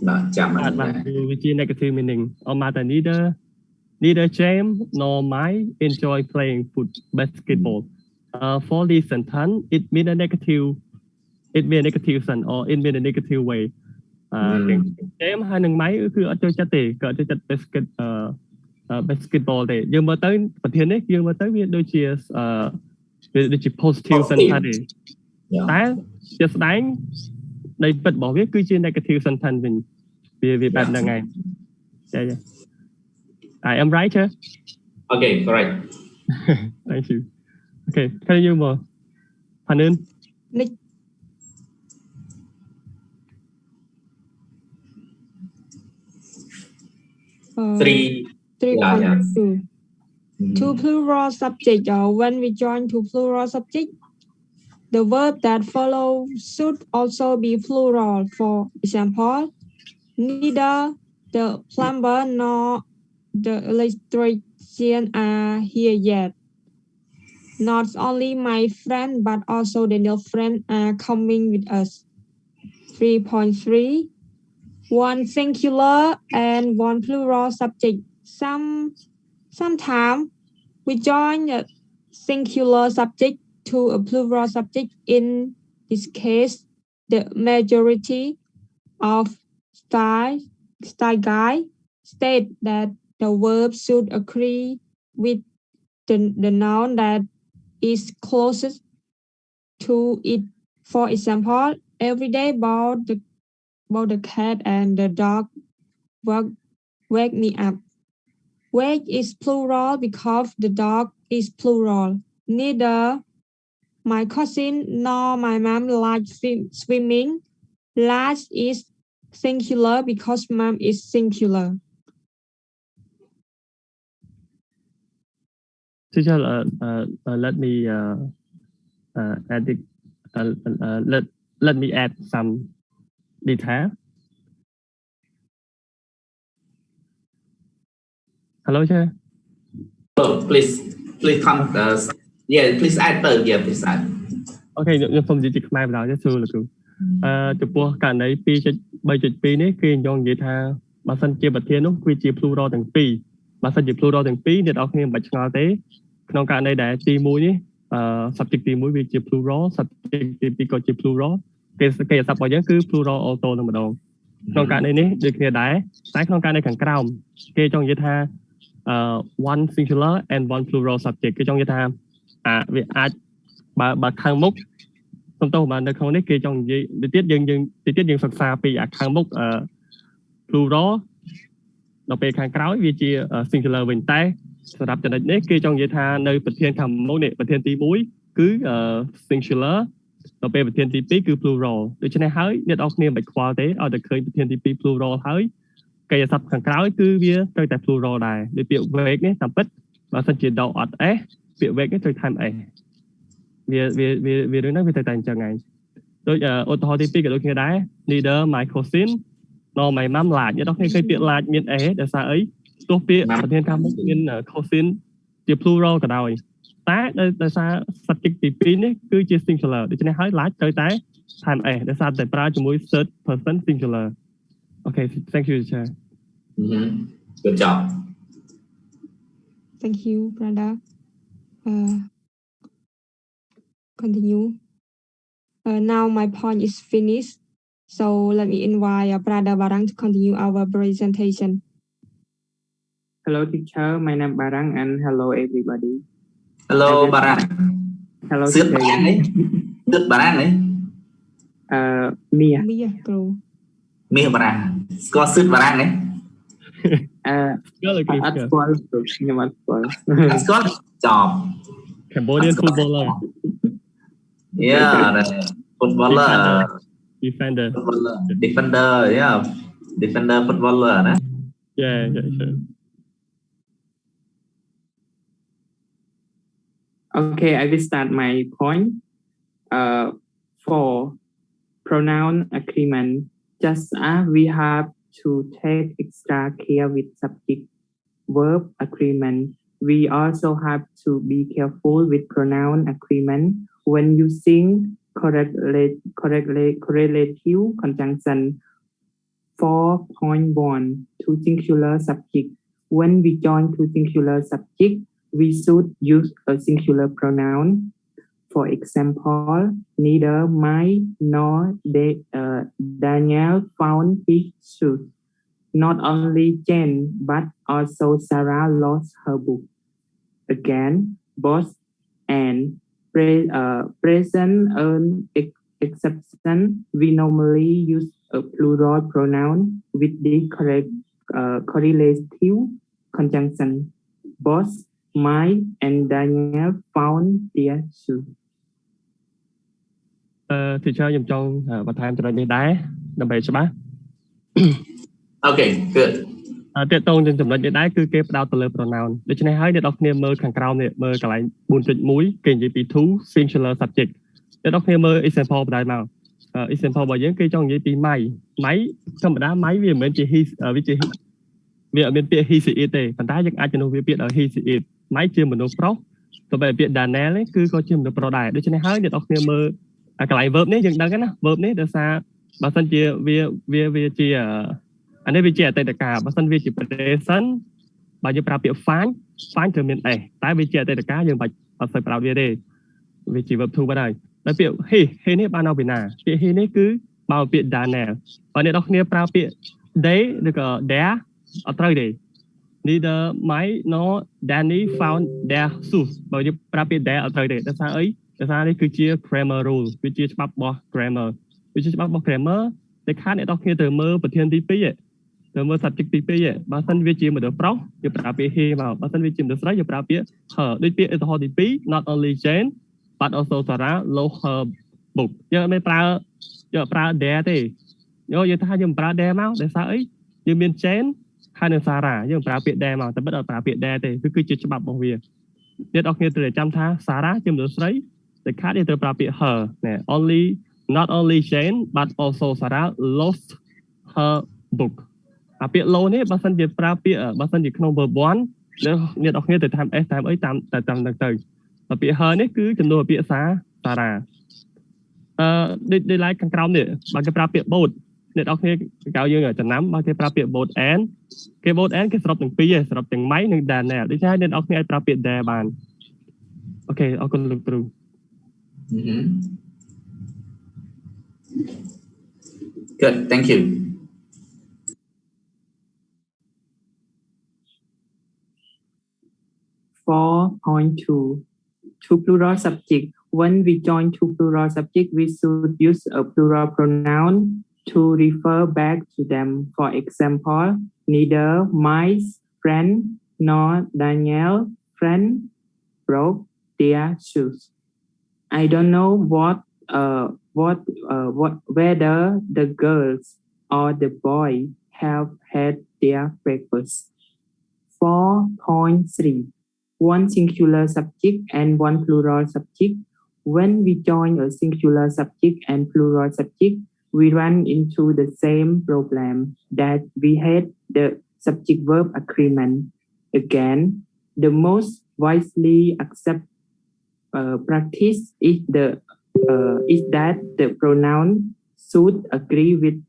បាទចាំបាទវាជា negative meaning អមតា neither James nor Mike enjoy playing basketball. For this sentence, it means a negative sense or it means a negative way. James ហើយនឹង Mike គឺអត់ចូលចិត្តទេគឺអត់ចូលចិត្ត basketball ទេយើងមើលទៅប្រធាននេះយើងមើលទៅវាដូចជា positive sentence ទេតែជាស្ដែងនៃពិតរបស់វាគឺជា negative sentence វិញវាបែបហ្នឹងហើយចា៎I am right, sir. Okay, correct. Thank you. Okay, can you more? Hanun? Nick. 3.2. To plural subject, when we join to plural subject, the verb that follow should also be plural. For example, neither the plumber nor the electrician are here yet. Not only my friend, but also Daniel's friend are coming with us. 3.3. One singular and one plural subject. Sometimes we join a singular subject to a plural subject. In this case, the majority of style guide state that the verb should agree with the noun that is closest to it. For example, every day both the cat and the dog wake me up. Wake is plural because the dog is plural. Neither my cousin nor my mom like swimming. Large is singular because mom is singular. Teacher, let me add let me add some detail. Hello chưa? Oh, please come. Yeah, please add. Yeah, please add. Okay,ខ្ញុំសូមនិយាយជាខ្មែរម្ដងទៅសួរលោកគ្រូចំពោះករណី 2.3.2 នេះគឺខ្ញុំនិយាយថាបើសិនជាប្រធាននោះគឺជា plural ទាំងពីរបើសិនជា plural ទាំងពីរអ្នកនរគ្នាមិនបាច់ឆ្ងល់ទេក្នុងករណីដែលទី1នេះsubject ទី1វាជា plural subject ទី2ក៏ជា plural គេអត្ថបទរបស់យើងគឺ plural auto នឹងម្ដងក្នុងករណីនេះដូចគ្នាដែរតែក្នុងករណីខាងក្រោមគេចង់និយាយថាone singular and one plural subject គេចង់និយាយថាវាអាចបើខាងមុខសំទោសបាននៅក្នុងនេះគេចង់និយាយទៅទៀតយើងសិក្សាពីខាងមុខplural ដល់ពេលខាងក្រោយវាជា singular វិញតែសម្រាប់ចំណុចនេះគេចង់និយាយថានៅប្រធានខាងមុខនេះប្រធានទី1គឺ singular ដល់ពេលប្រធានទី2គឺ plural ដូច្នេះហើយអ្នកនរគ្នាមិនខ្វល់ទេឲ្យតែឃើញប្រធានទី2 plural ហើយកិរិយាសព្ទខាងក្រោយគឺវាត្រូវតែ plural ដែរដូចពាក្យ wake នេះតាមពិតបើសិនជាដកអត់ s ពាក្យ wake នេះត្រូវថែម s វារឿងហ្នឹងវាទៅតែអញ្ចឹងឯងដូចឧទាហរណ៍ទី2ក៏ដូចគ្នាដែរ neither my cousin nor my mom like អ្នកនរគ្នាឃើញពាក្យ like មាន s ដោយសារអីទោះពាក្យប្រធានខាងមុខមាន cousin ជា plural ក៏ដោយតែដោយសារ subject ទី2នេះគឺជា singular ដូច្នេះហើយ like ត្រូវតែថែម s ដោយសារតែប្រើជាមួយ third person singular Okay thank you teacher Good job Thank you brother Continue now my point is finished so let me invite brother Barang to continue our presentation Hello teacher my name is Barang and hello everybody Hello Barang Hello Sướt Barang đấy Sướt Barang đấy Mia Pro Mia Barang có sướt Barang đấy at school nhưng mà school job Cambodian footballer Yeah footballer defender yeah defender footballer đó yeah sure Okay, I will start my point. For pronoun agreement, just as we have to take extra care with subject-verb agreement, we also have to be careful with pronoun agreement when using correlative conjunction. 4.1 to singular subject. When we join two singular subject, we should use a singular pronoun. For example, neither Mike nor Daniel found his shoes. Not only Jen, but also Sarah lost her book. Again, both and present exception, we normally use a plural pronoun with the correlative conjunction. Both Mike and Daniel found their shoes. Teacher ខ្ញុំចង់បន្ថែមចំណុចនេះដែរដើម្បីច្បាស់ Okay good តើតើតចំណុចនេះដែរគឺគេផ្ដោតទៅលើ pronoun ដូច្នេះហើយអ្នកនរគ្នាមើលខាងក្រោមនេះមើលកន្លែង 4.1 គេនិយាយពី two singular subject អ្នកនរគ្នាមើល example បណ្ដៃមក example របស់យើងគេចង់និយាយពី my ធម្មតា my វាមិនមែនជា he វាអត់មានពាក្យ he she it ទេប៉ុន្តែយើងអាចជំនួសវាពាក្យដល់ he she it my ជាមនុស្សប្រុសទៅបែបពាក្យ Daniel នេះគឺក៏ជាមនុស្សប្រុសដែរដូច្នេះហើយអ្នកនរគ្នាមើលកន្លែង verb នេះយើងដឹងណា verb នេះដោយសារបើសិនជាវាជាអានេះវាជាអតីតកាលបើសិនវាជា present បើយើងប្រើពាក្យ find ត្រូវមាន s តែវាជាអតីតកាលយើងបាច់អត់សូវប្រើវាទេវាជា verb to បាត់ហើយតែពាក្យ he នេះបានមកពីណាពាក្យ he នេះគឺបើពាក្យ Daniel បើអ្នកនរគ្នាប្រើពាក្យ they ឬក៏ their អត់ត្រូវទេ neither Mike nor Danny found their shoes បើយើងប្រើពាក្យ their អត់ត្រូវទេដោយសារអីដោយសារនេះគឺជា grammar rule វាជាច្បាប់របស់ grammar វាជាច្បាប់របស់ grammar តែខាតអ្នកនរគ្នាត្រូវមើលប្រធានទី2ត្រូវមើល subject ទី2បើសិនវាជាមនុស្សប្រុសយើងប្រើពាក្យ he មកបើសិនវាជាមនុស្សស្រីយើងប្រើពាក្យ her ដូចពាក្យឧទាហរណ៍ទី2 not only Jane but also Sarah lost her book យើងអត់មានប្រើ there ទេយើងថាយើងប្រើ there មកដោយសារអីយើងមាន Jane ហើយនឹង Sarah យើងប្រើពាក្យ there មកតែមិនអត់ប្រើពាក្យ there ទេគឺជាច្បាប់របស់វាអ្នកនរគ្នាត្រូវចាំថា Sarah ជាមនុស្សស្រីតែខាតយើងត្រូវប្រើពាក្យ her ណែ only not only Jane but also Sarah lost her book អាពាក្យ lost នេះបើសិនជាប្រើពាក្យបើសិនជាក្នុង verb 1អ្នកនរគ្នាទៅតាម s តាមអីតាមហ្នឹងទៅពាក្យ her នេះគឺចំនួនពាក្យ Sarah ដូច like ខាងក្រោមនេះបើគេប្រើពាក្យ both អ្នកនរគ្នាកៅយើងចំណាំបើគេប្រើពាក្យ both and គេ both and គេសរុបទាំងពីរសរុបទាំង my និង Daniel ដូច្នេះអ្នកនរគ្នាអាចប្រើពាក្យ there បានអូខេអរគុណលោកគ្រូ Good, thank you. To plural subject. When we join two plural subject, we should use a plural pronoun to refer back to them. For example, neither my friend nor Daniel's friend broke their shoes. I don't know whether the girls or the boy have had their breakfast. 4.3. One singular subject and one plural subject. When we join a singular subject and plural subject, we run into the same problem that we had the subject-verb agreement. Again, the most widely accepted practice is that the pronoun should agree with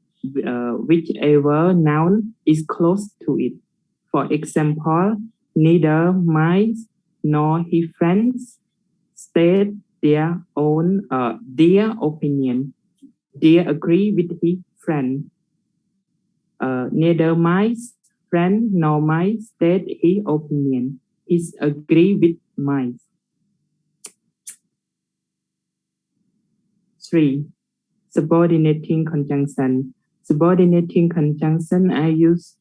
whichever noun is close to it. For example, neither mine nor his friends state their opinion. They agree with his friend. Neither my friend nor mine state his opinion. He agree with mine. 3. Subordinating conjunction. Subordinating conjunction are used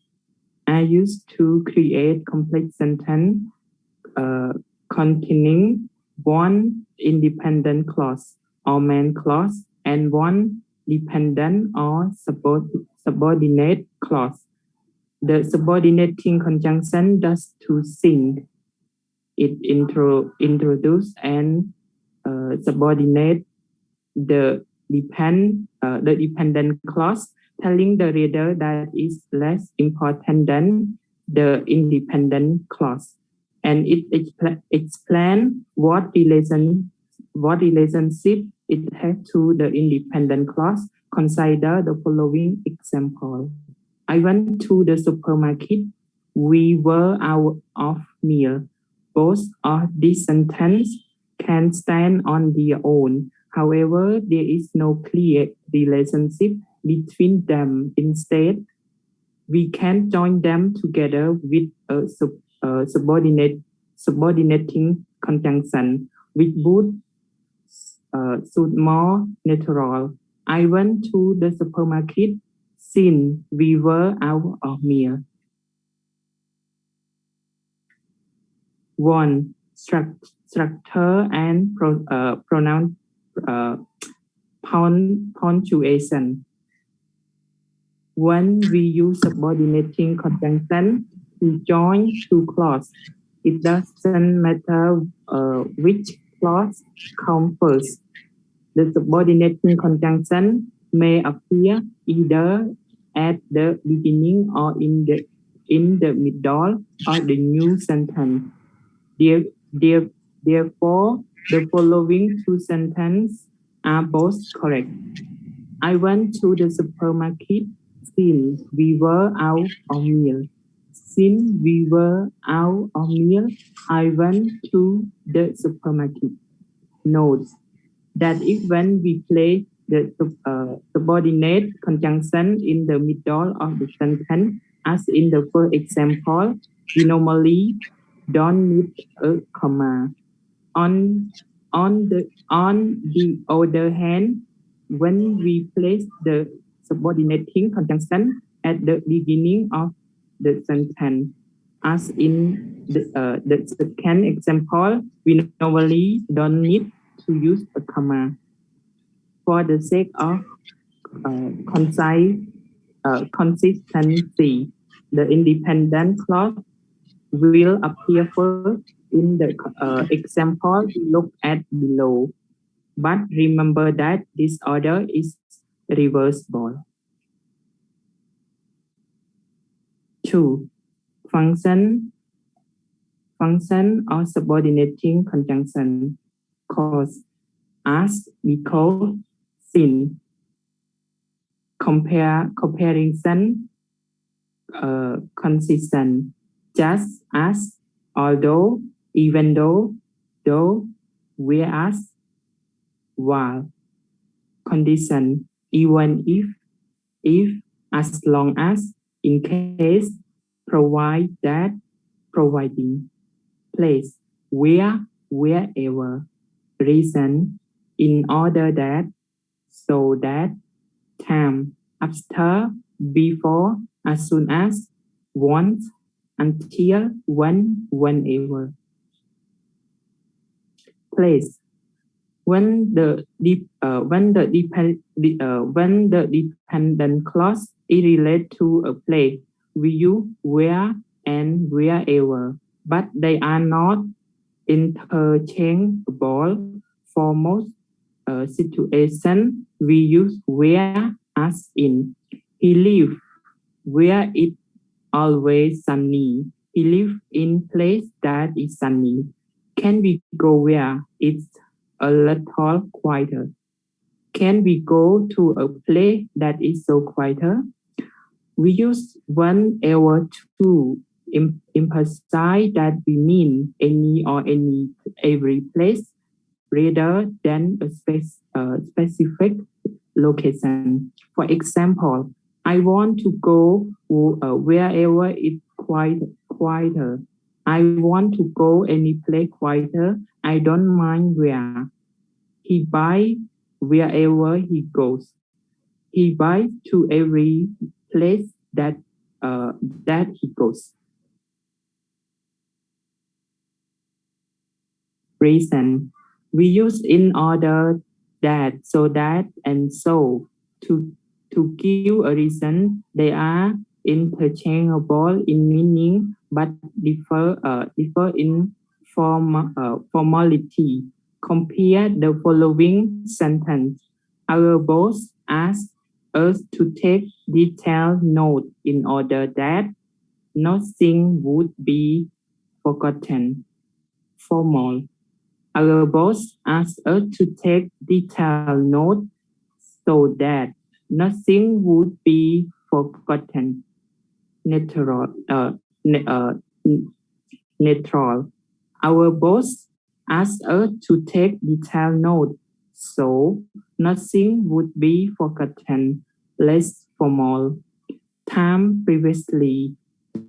to create complex sentence containing one independent clause or main clause and one dependent or subordinate clause. The subordinating conjunction does two things. It introduce and subordinate the dependent clause, telling the reader that is less important than the independent clause, and it explains what relationship it has to the independent clause. Consider the following example. I went to the supermarket. We were out of meal. Both of these sentences can stand on their own. However, there is no clear relationship between them. Instead, we can join them together with a subordinating conjunction, which would suit more natural. I went to the supermarket since we were out of meal. 1. Structure and pronoun punctuation. When we use subordinating conjunction to join two clauses, it doesn't matter which clause comes first. The subordinating conjunction may appear either at the beginning or in the middle of the new sentence. Therefore, the following two sentences are both correct. I went to the supermarket since we were out of meal. Since we were out of meal, I went to the supermarket. Note that if when we place the subordinate conjunction in the middle of the sentence, as in the first example, we normally don't need a comma. On the other hand, when we place the subordinating conjunction at the beginning of the sentence, as in the second example, we normally don't need to use a comma. For the sake of consistency, the independent clause will appear first in the example we look at below. but remember that this order is reversible. 2. Function or subordinating conjunction. Cause, as, because, since. Comparison, consistent, just as, although, even though, whereas, while. Condition, even if, as long as, in case, provide that, providing. Place, where, wherever. Reason, in order that, so that. Time, after, before, as soon as, once, until, when, whenever. Place, when the dependent clause is related to a place, we use where and wherever, but they are not interchangeable. For most situations, we use where, as in, he lives where it always sunny. He lives in place that is sunny. Can we go where it's a little quieter? Can we go to a place that is so quieter? We use whenever to emphasize that we mean any or every place rather than a specific location. For example, I want to go wherever it's quieter. I want to go any place quieter. I don't mind where. He buys wherever he goes. He buys to every place that he goes. Reason, we use in order that, so that, and so to give a reason. They are interchangeable in meaning but differ in formality. Compare the following sentence. Our boss asked us to take detailed note in order that nothing would be forgotten. Formal. Our boss asked us to take detailed note so that nothing would be forgotten. Neutral. Our boss asked us to take detailed note so nothing would be forgotten. Less formal. Time previously.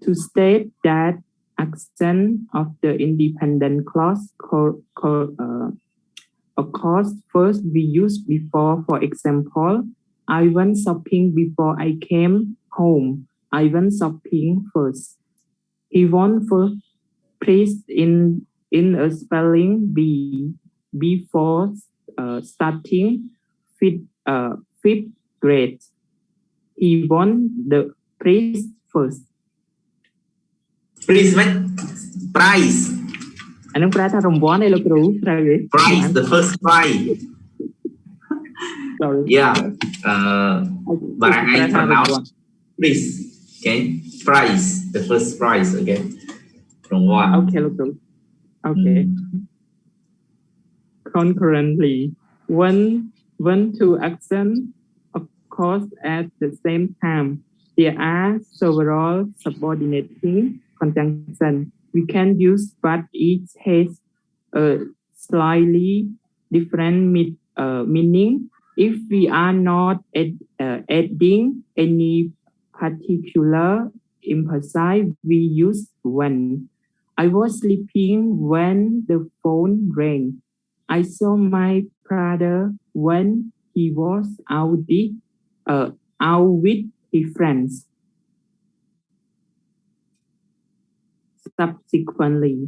To state that accent of the independent clause of course first we use before. For example, I went shopping before I came home. I went shopping first. He won first place in a spelling bee before starting fifth grade. He won the prize first. Prize មិន prize អានឹងប្រែថារង្វាន់ឯលោកគ្រូត្រូវទេ prize the first prize yeah បារាំងឯងប្រណោត prize okay prize the first prize okay រង្វាន់ okay លោកគ្រូ okay concurrently when two accents occur at the same time, there are several subordinating conjunctions we can use, but each has a slightly different meaning. If we are not adding any particular emphasis, we use when. I was sleeping when the phone rang. I saw my brother when he was out with his friends. Subsequently,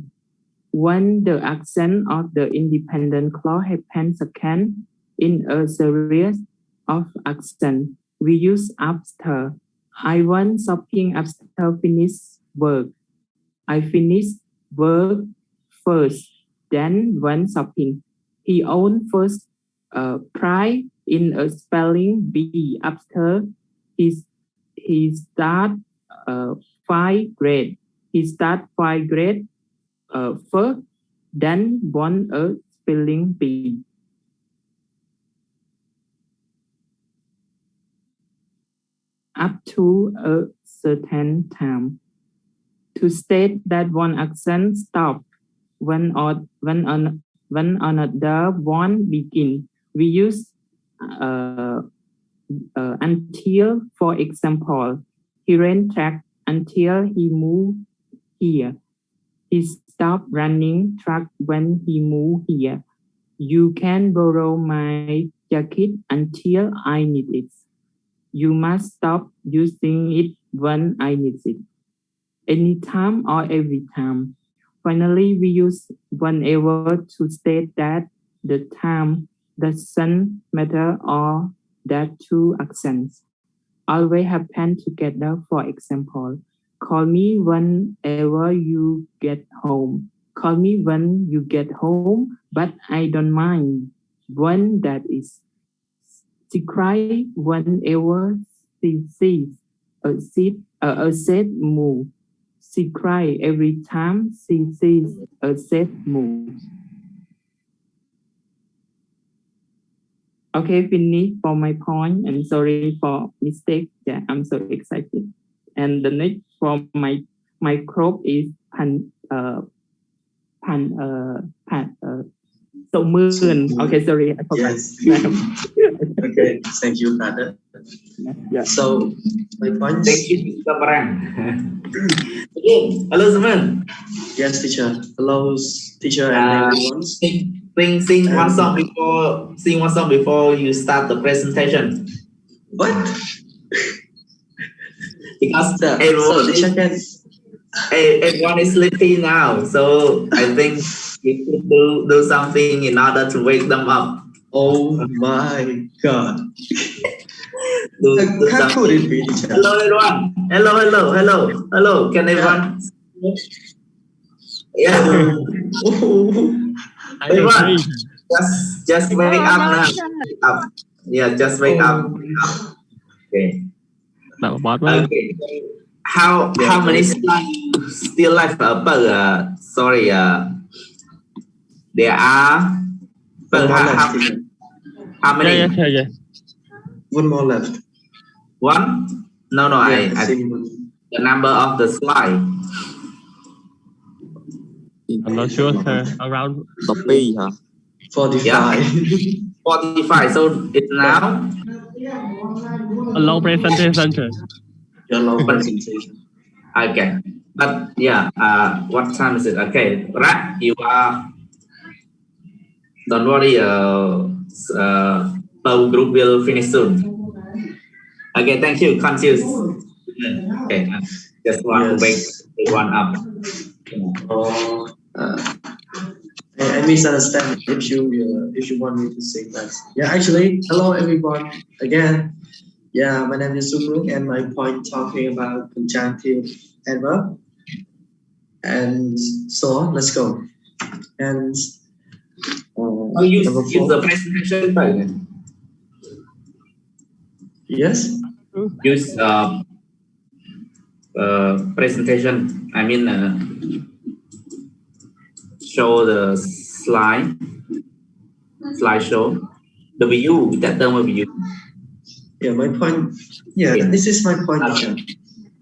when the accent of the independent clause happens second in a series of accents, we use after. I went shopping after finished work. I finished work first, then went shopping. He owned first pride in a spelling bee after he start 5th grade. He start 5th grade first, then won a spelling bee. Up to a certain time. To state that one accent stops when another one begins, we use until. For example, he ran track until he moved here. He stopped running track when he moved here. You can borrow my jacket until I need it. You must stop using it when I need it. Anytime or every time. Finally, we use whenever to state that the time doesn't matter or that two accents always happen together. For example, call me whenever you get home. Call me when you get home, but I don't mind when that is. She cries whenever she sees a set move. She cries every time she sees a set move. Okay, finish for my point, and sorry for mistake. Yeah, I'm so excited. And the next for my crop is so moon. Okay, sorry, I forgot. Yes. Okay, thank you, Father. Yeah. So my point. Thank you, Mr. Parang. Hello, Simon. Yes, teacher. Hello, teacher and everyone. Sing one song before. Sing one song before you start the presentation. What? Because So teacher can. everyone is sleeping now, so I think we should do something in order to wake them up. Oh my God. Do How could something. it be, teacher? Hello, everyone. Hello. Can everyone? Yeah. Everyone, just wake up now. Wake up. Yeah, just wake up. Okay. Okay. How many slides still left? Sorry. There are. One more left, teacher. How many? Yeah. One more left. One? No. Yeah, I think the number of the slide. I'm not sure, sir. Around 45. Yeah. 45. So it's now a long presentation, sir. Your long presentation. okay. But yeah, what time is it? Okay, Rat, you are. Don't worry. Our group will finish soon. Okay, thank you. Confused. Okay, just want to wake everyone up. I misunderstand if you want me to sing that. Yeah, actually, hello everyone again. Yeah, my name is Sumrung, and my point talking about conjunctive adverb. And so let's go. And use the presentation file. Yes. Use presentation. I mean, show the slideshow. The view, that term of view. Yeah, my point. Yeah, this is my point.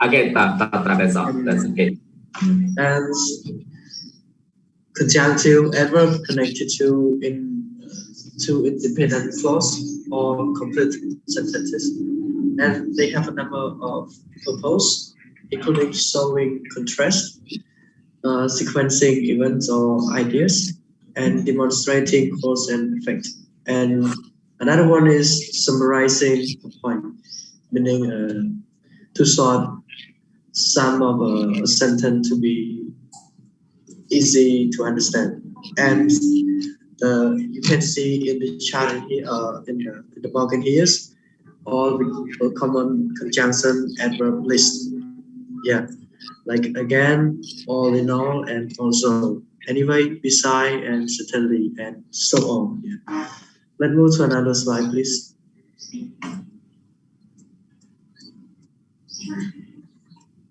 Okay, that's all. That's okay. And conjunctive adverb connected to independent clause or complete sentences, and they have a number of purpose, including showing contrast, sequencing events or ideas, and demonstrating cause and effect. And another one is summarizing a point, meaning to sort some of a sentence to be easy to understand. And you can see in the chart here, in the box here, all the common conjunction adverb list. Yeah, like again, all in all, and also anyway, beside, and certainly, and so on. Yeah. Let's move to another slide, please.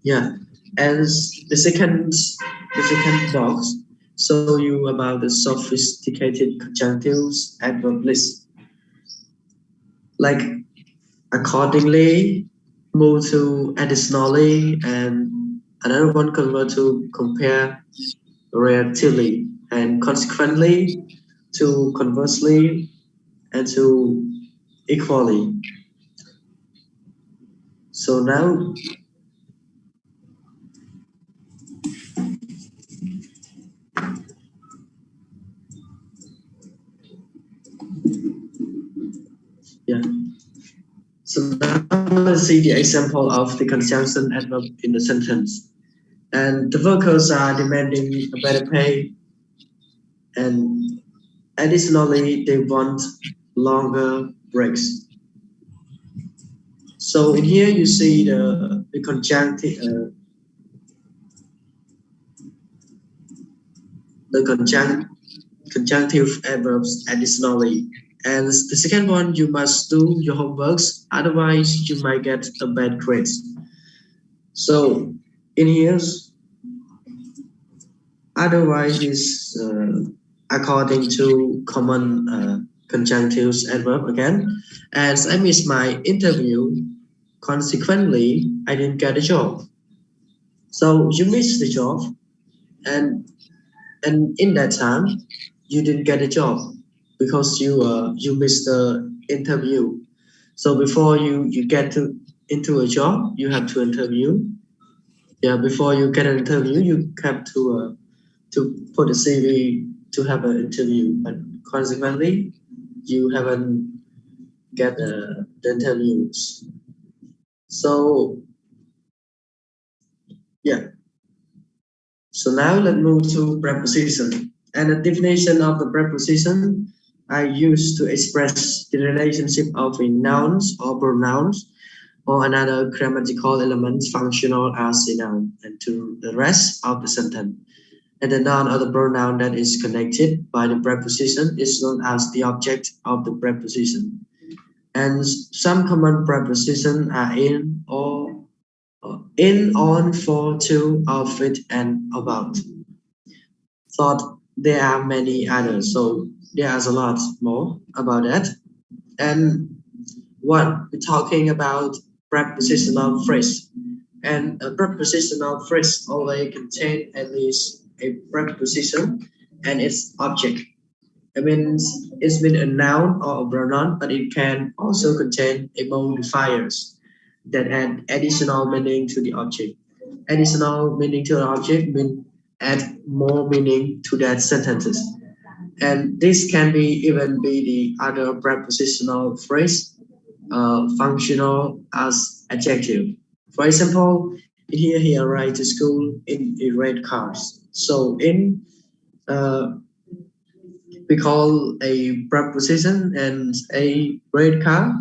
Yeah, and the second box show you about the sophisticated conjunctives adverb list. Like accordingly, move to additionally, and another one convert to compare relatively, and consequently to conversely, and to equally. So now yeah. So now let's see the example of the conjunction adverb in the sentence. And the workers are demanding a better pay, and additionally they want longer breaks. So in here you see the conjunctive adverbs additionally. And the second one, you must do your homeworks, otherwise you might get a bad grade. So in here, otherwise is according to common conjunctives adverb again. As I missed my interview, consequently I didn't get a job. So you missed the job, and in that time you didn't get a job because you missed the interview. So before you get into a job, you have to interview. Yeah, before you get an interview, you have to put a CV to have an interview, but consequently you haven't get the interviews. So yeah. So now let's move to preposition. And the definition of the preposition I use to express the relationship of a nouns or pronouns or another grammatical element functional as a noun and to the rest of the sentence. And the noun or the pronoun that is connected by the preposition is known as the object of the preposition. And some common prepositions are in, or in, on, for, to, of, it, and about. Thought there are many others, so there's a lot more about that. And what we're talking about prepositional phrase. And a prepositional phrase always contains at least a preposition and its object. It means it's been a noun or a pronoun, but it can also contain a modifiers that add additional meaning to the object. Additional meaning to the object means add more meaning to that sentences. And this can be even be the other prepositional phrase functional as adjective. For example, here he arrived to school in a red car. So in we call a preposition and a red car.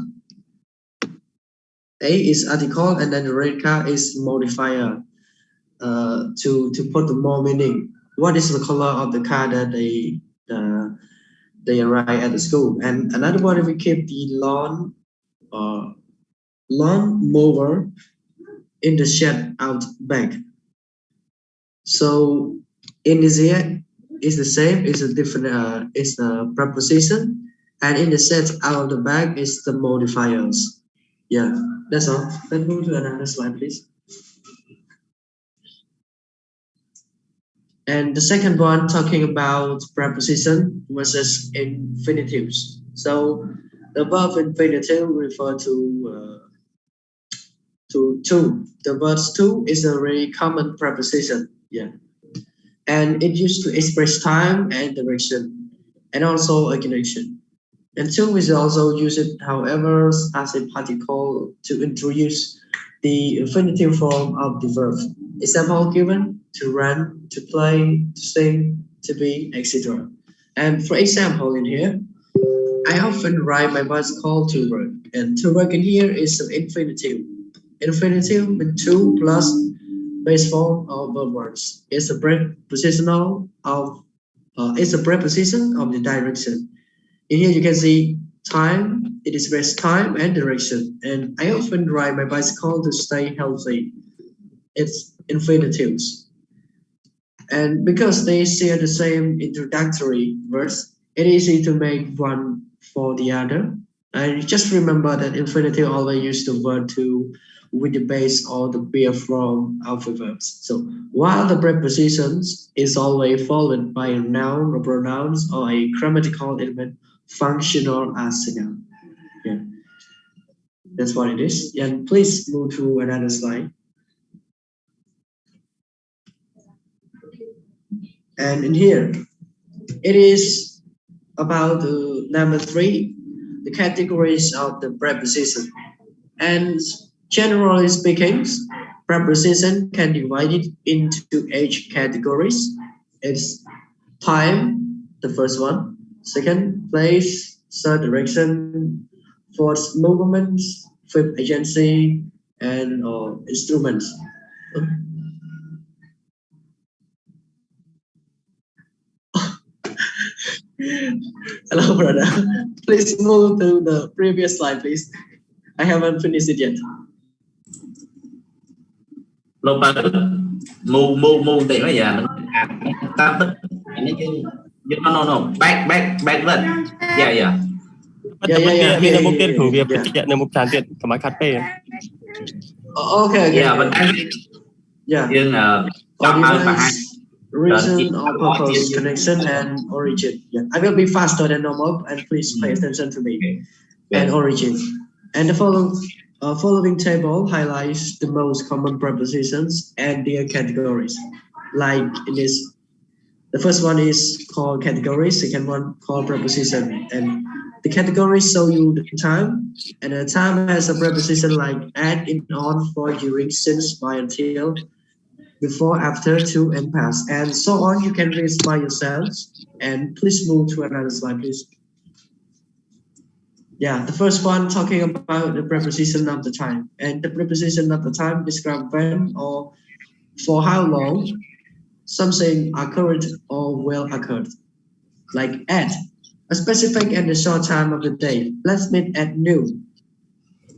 A is article and then the red car is modifier to put more meaning. What is the color of the car that they arrive at the school? And another one, we keep the lawn mower in the shed out back. So in this here is the same, it's a different it's a preposition, and in the set out of the back is the modifiers. Yeah, that's all. Let's move to another slide, please. And the second one talking about preposition versus infinitives. So the verb infinitive refer to to. The word to is a very common preposition. Yeah. And it used to express time and direction, and also a connection. And to is also used, however, as a particle to introduce the infinitive form of the verb. Example given: to run, to play, to sing, to be, etc. And for example, in here, I often ride my bicycle to work. And to work in here is an infinitive. Infinitive with to plus base form of verb words. It's a prepositional of it's a preposition of the direction. In here you can see time, it expresses time and direction. And I often ride my bicycle to stay healthy. It's infinitives. And because they share the same introductory words, it's easy to make one for the other. And just remember that infinitive always use the word to with the base or the pair from alpha verbs. So while the prepositions is always followed by a noun or pronouns or a grammatical element functional as a noun. Yeah, that's what it is. And please move to another slide. And in here, it is about number 3, the categories of the preposition. And generally speaking, preposition can be divided into 8 categories. It's time, the first one. Second, place. Third, direction. Fourth, movements. Fifth, agency. And instruments. Hello, brother. Please move to the previous slide, please. I haven't finished it yet. Move tí nữa giờ ta tức no back lên. Yeah. Okay. Yeah, but yeah. Reason or purpose, connection, and origin. Yeah, I will be faster than normal, and please pay attention to me. Okay. And origin. And the following table highlights the most common prepositions and their categories. Like in this, the first one is called category, second one called preposition. And the categories show you the time, and the time has a preposition like at, in, on, for, during, since, by, until, before, after, to, and past, and so on. You can read by yourselves. And please move to another slide, please. Yeah, the first one talking about the preposition of the time. And the preposition of the time describe when or for how long something occurred or will occur. Like at, a specific and a short time of the day. Let's meet at noon.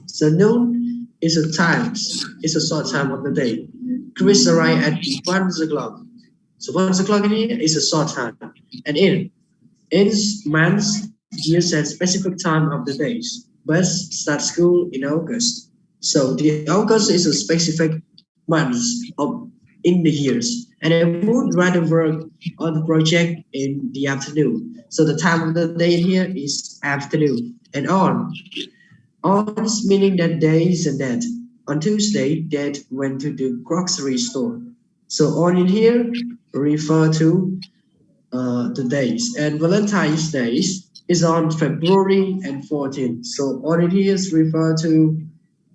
So noon is a time, it's a short time of the day. Chris arrived at 1 o'clock. So 1 o'clock in here is a short time. And in months, years, and specific time of the days. Bus start school in August. So the August is a specific month in the years. And I would rather work on the project in the afternoon. So the time of the day in here is afternoon. And on is meaning that days and that. On Tuesday, Dad went to the grocery store. So on in here refer to the days. And Valentine's Day is on February and 14th. So on in here is refer to,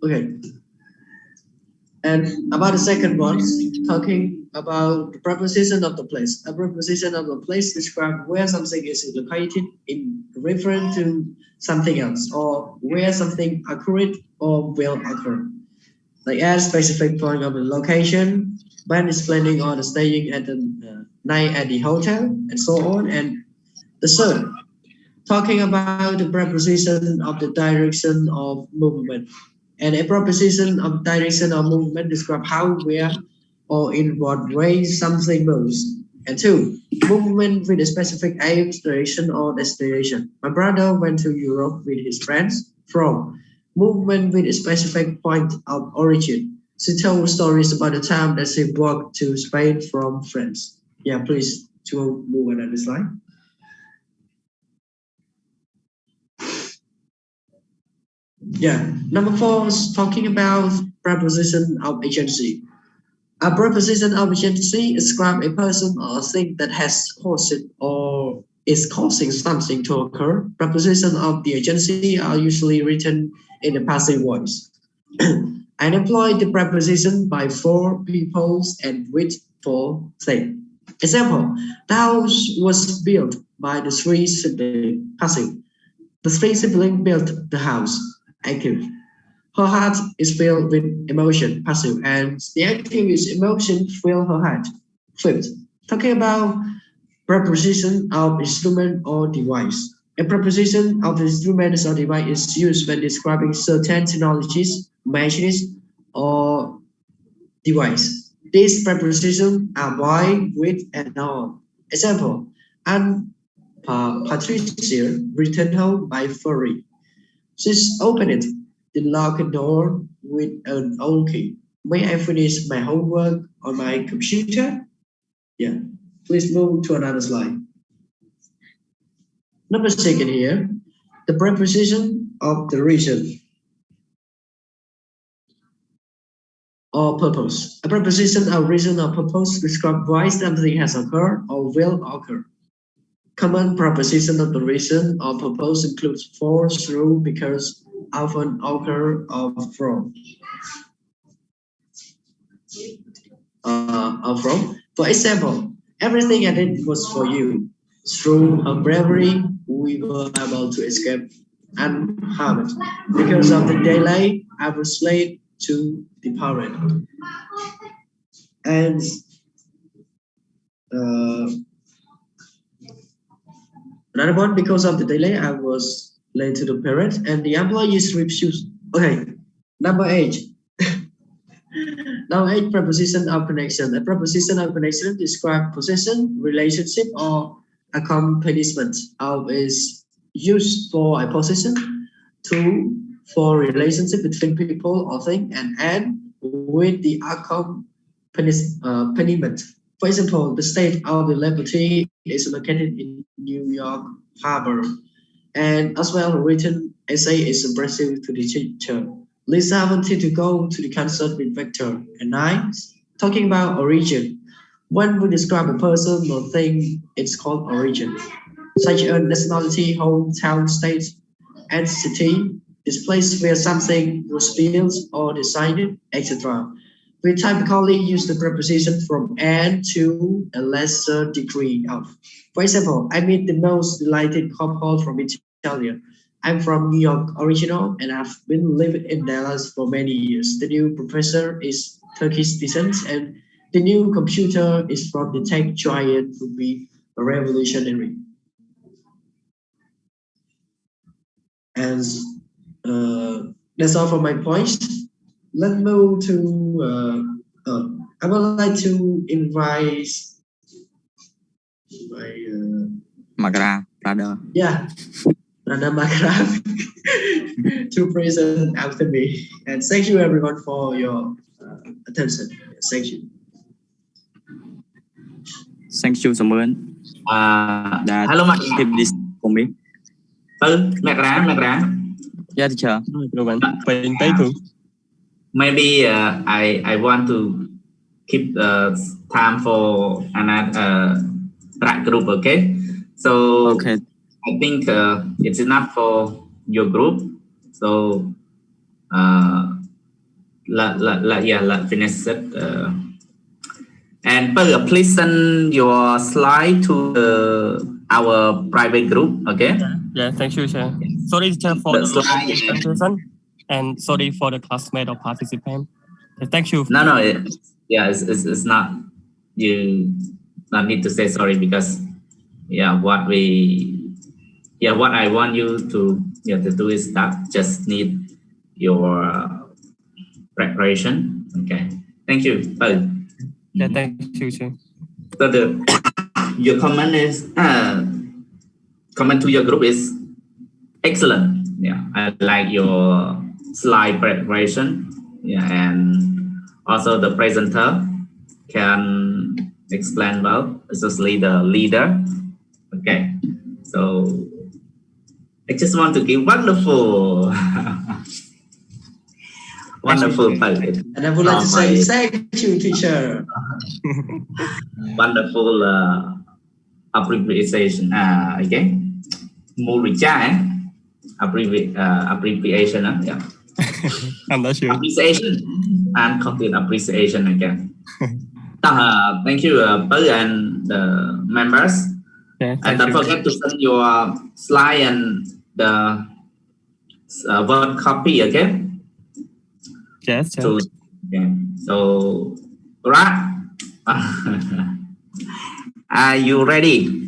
okay. And about the second one, talking about the preposition of the place. A preposition of the place describes where something is located in reference to something else, or where something occurred or will occur. Like at specific point of the location, when is planning on staying at the night at the hotel, and so on. And the third, talking about the preposition of the direction of movement. And a preposition of direction of movement describe how, where, or in what way something moves. And 2, movement with a specific aim, direction, or destination. My brother went to Europe with his friends. From movement with a specific point of origin. She told stories about the time that she walked to Spain from France. Yeah, please to move another slide. Yeah, number 4 is talking about preposition of agency. A preposition of agency describes a person or thing that has caused it or is causing something to occur. Prepositions of the agency are usually written in the passive voice. And employ the preposition by for people and with for thing. Example, the house was built by the 3 siblings, passive. The 3 siblings built the house, active. Her heart is filled with emotion, passive, and the active is emotion fill her heart, flipped. Talking about preposition of instrument or device. A preposition of the instrument or device is used when describing certain technologies, machines, or device. These prepositions are by, with, and on. Example, Patricia returned home by ferry. She's opened the locked door with an old key. May I finish my homework on my computer? Yeah. Please move to another slide. Number second here, the preposition of the reason or purpose. A preposition of reason or purpose describes why something has occurred or will occur. Common preposition of the reason or purpose includes for, through, because, often, occur, or from. For example, everything I did was for you. Through her bravery, we were able to escape unharmed. Because of the delay, I was late to the parade. And another one, because of the delay, I was late to the parade, and the employees refused. Okay, number 8. Now 8, preposition of connection. A preposition of connection describes possession, relationship, or accompaniment of is used for a possession, 2 for relationship between people or things, and N with the accompaniment. For example, the State of the Liberty is located in New York Harbor, and as well written essay is in Brazil to the teacher. Lisa wanted to go to the concert with Victor. And 9, talking about origin. When we describe a person or thing, it's called origin, such as nationality, hometown, state, and city, this place where something was built or designed, etc. We typically use the preposition from and to a lesser degree of. For example, I meet the most delighted couple from Italy. I'm from New York original and I've been living in Dallas for many years. The new professor is Turkish descent and the new computer is from the tech giant would be a revolutionary. And that's all for my points. Let's move to, I would like to invite my, brother. Yeah. Magraf to present after me. And thank you everyone for your attention. Thank you. Thank you so much. Hello, give this for me. Magraf. Yeah, teacher. Maybe I want to keep time for another track group, okay? So okay. I think it's enough for your group. So let's finish it. And please send your slide to our private group. Okay. Yeah. Thank you, Chair. Sorry, Chair, for the slide presentation, and sorry for the classmate or participant. Thank you. No. It's not. You don't need to say sorry because what I want you to do is that just need your preparation. Okay. Thank you. Yeah, thank you, Chair. So your comment is comment to your group is excellent. Yeah, I like your slide preparation. Yeah, and also the presenter can explain well, especially the leader. Okay, so I just want to give wonderful, wonderful post. And I would like to say thank you, teacher. Wonderful abbreviation. Okay, Muricha, abbreviation. Yeah. I'm not sure. Appreciation and complete appreciation again. Thank you, Buzz and the members. Yeah, and don't forget to send your slide and the word copy, okay? Yes. So, so right. Are you ready?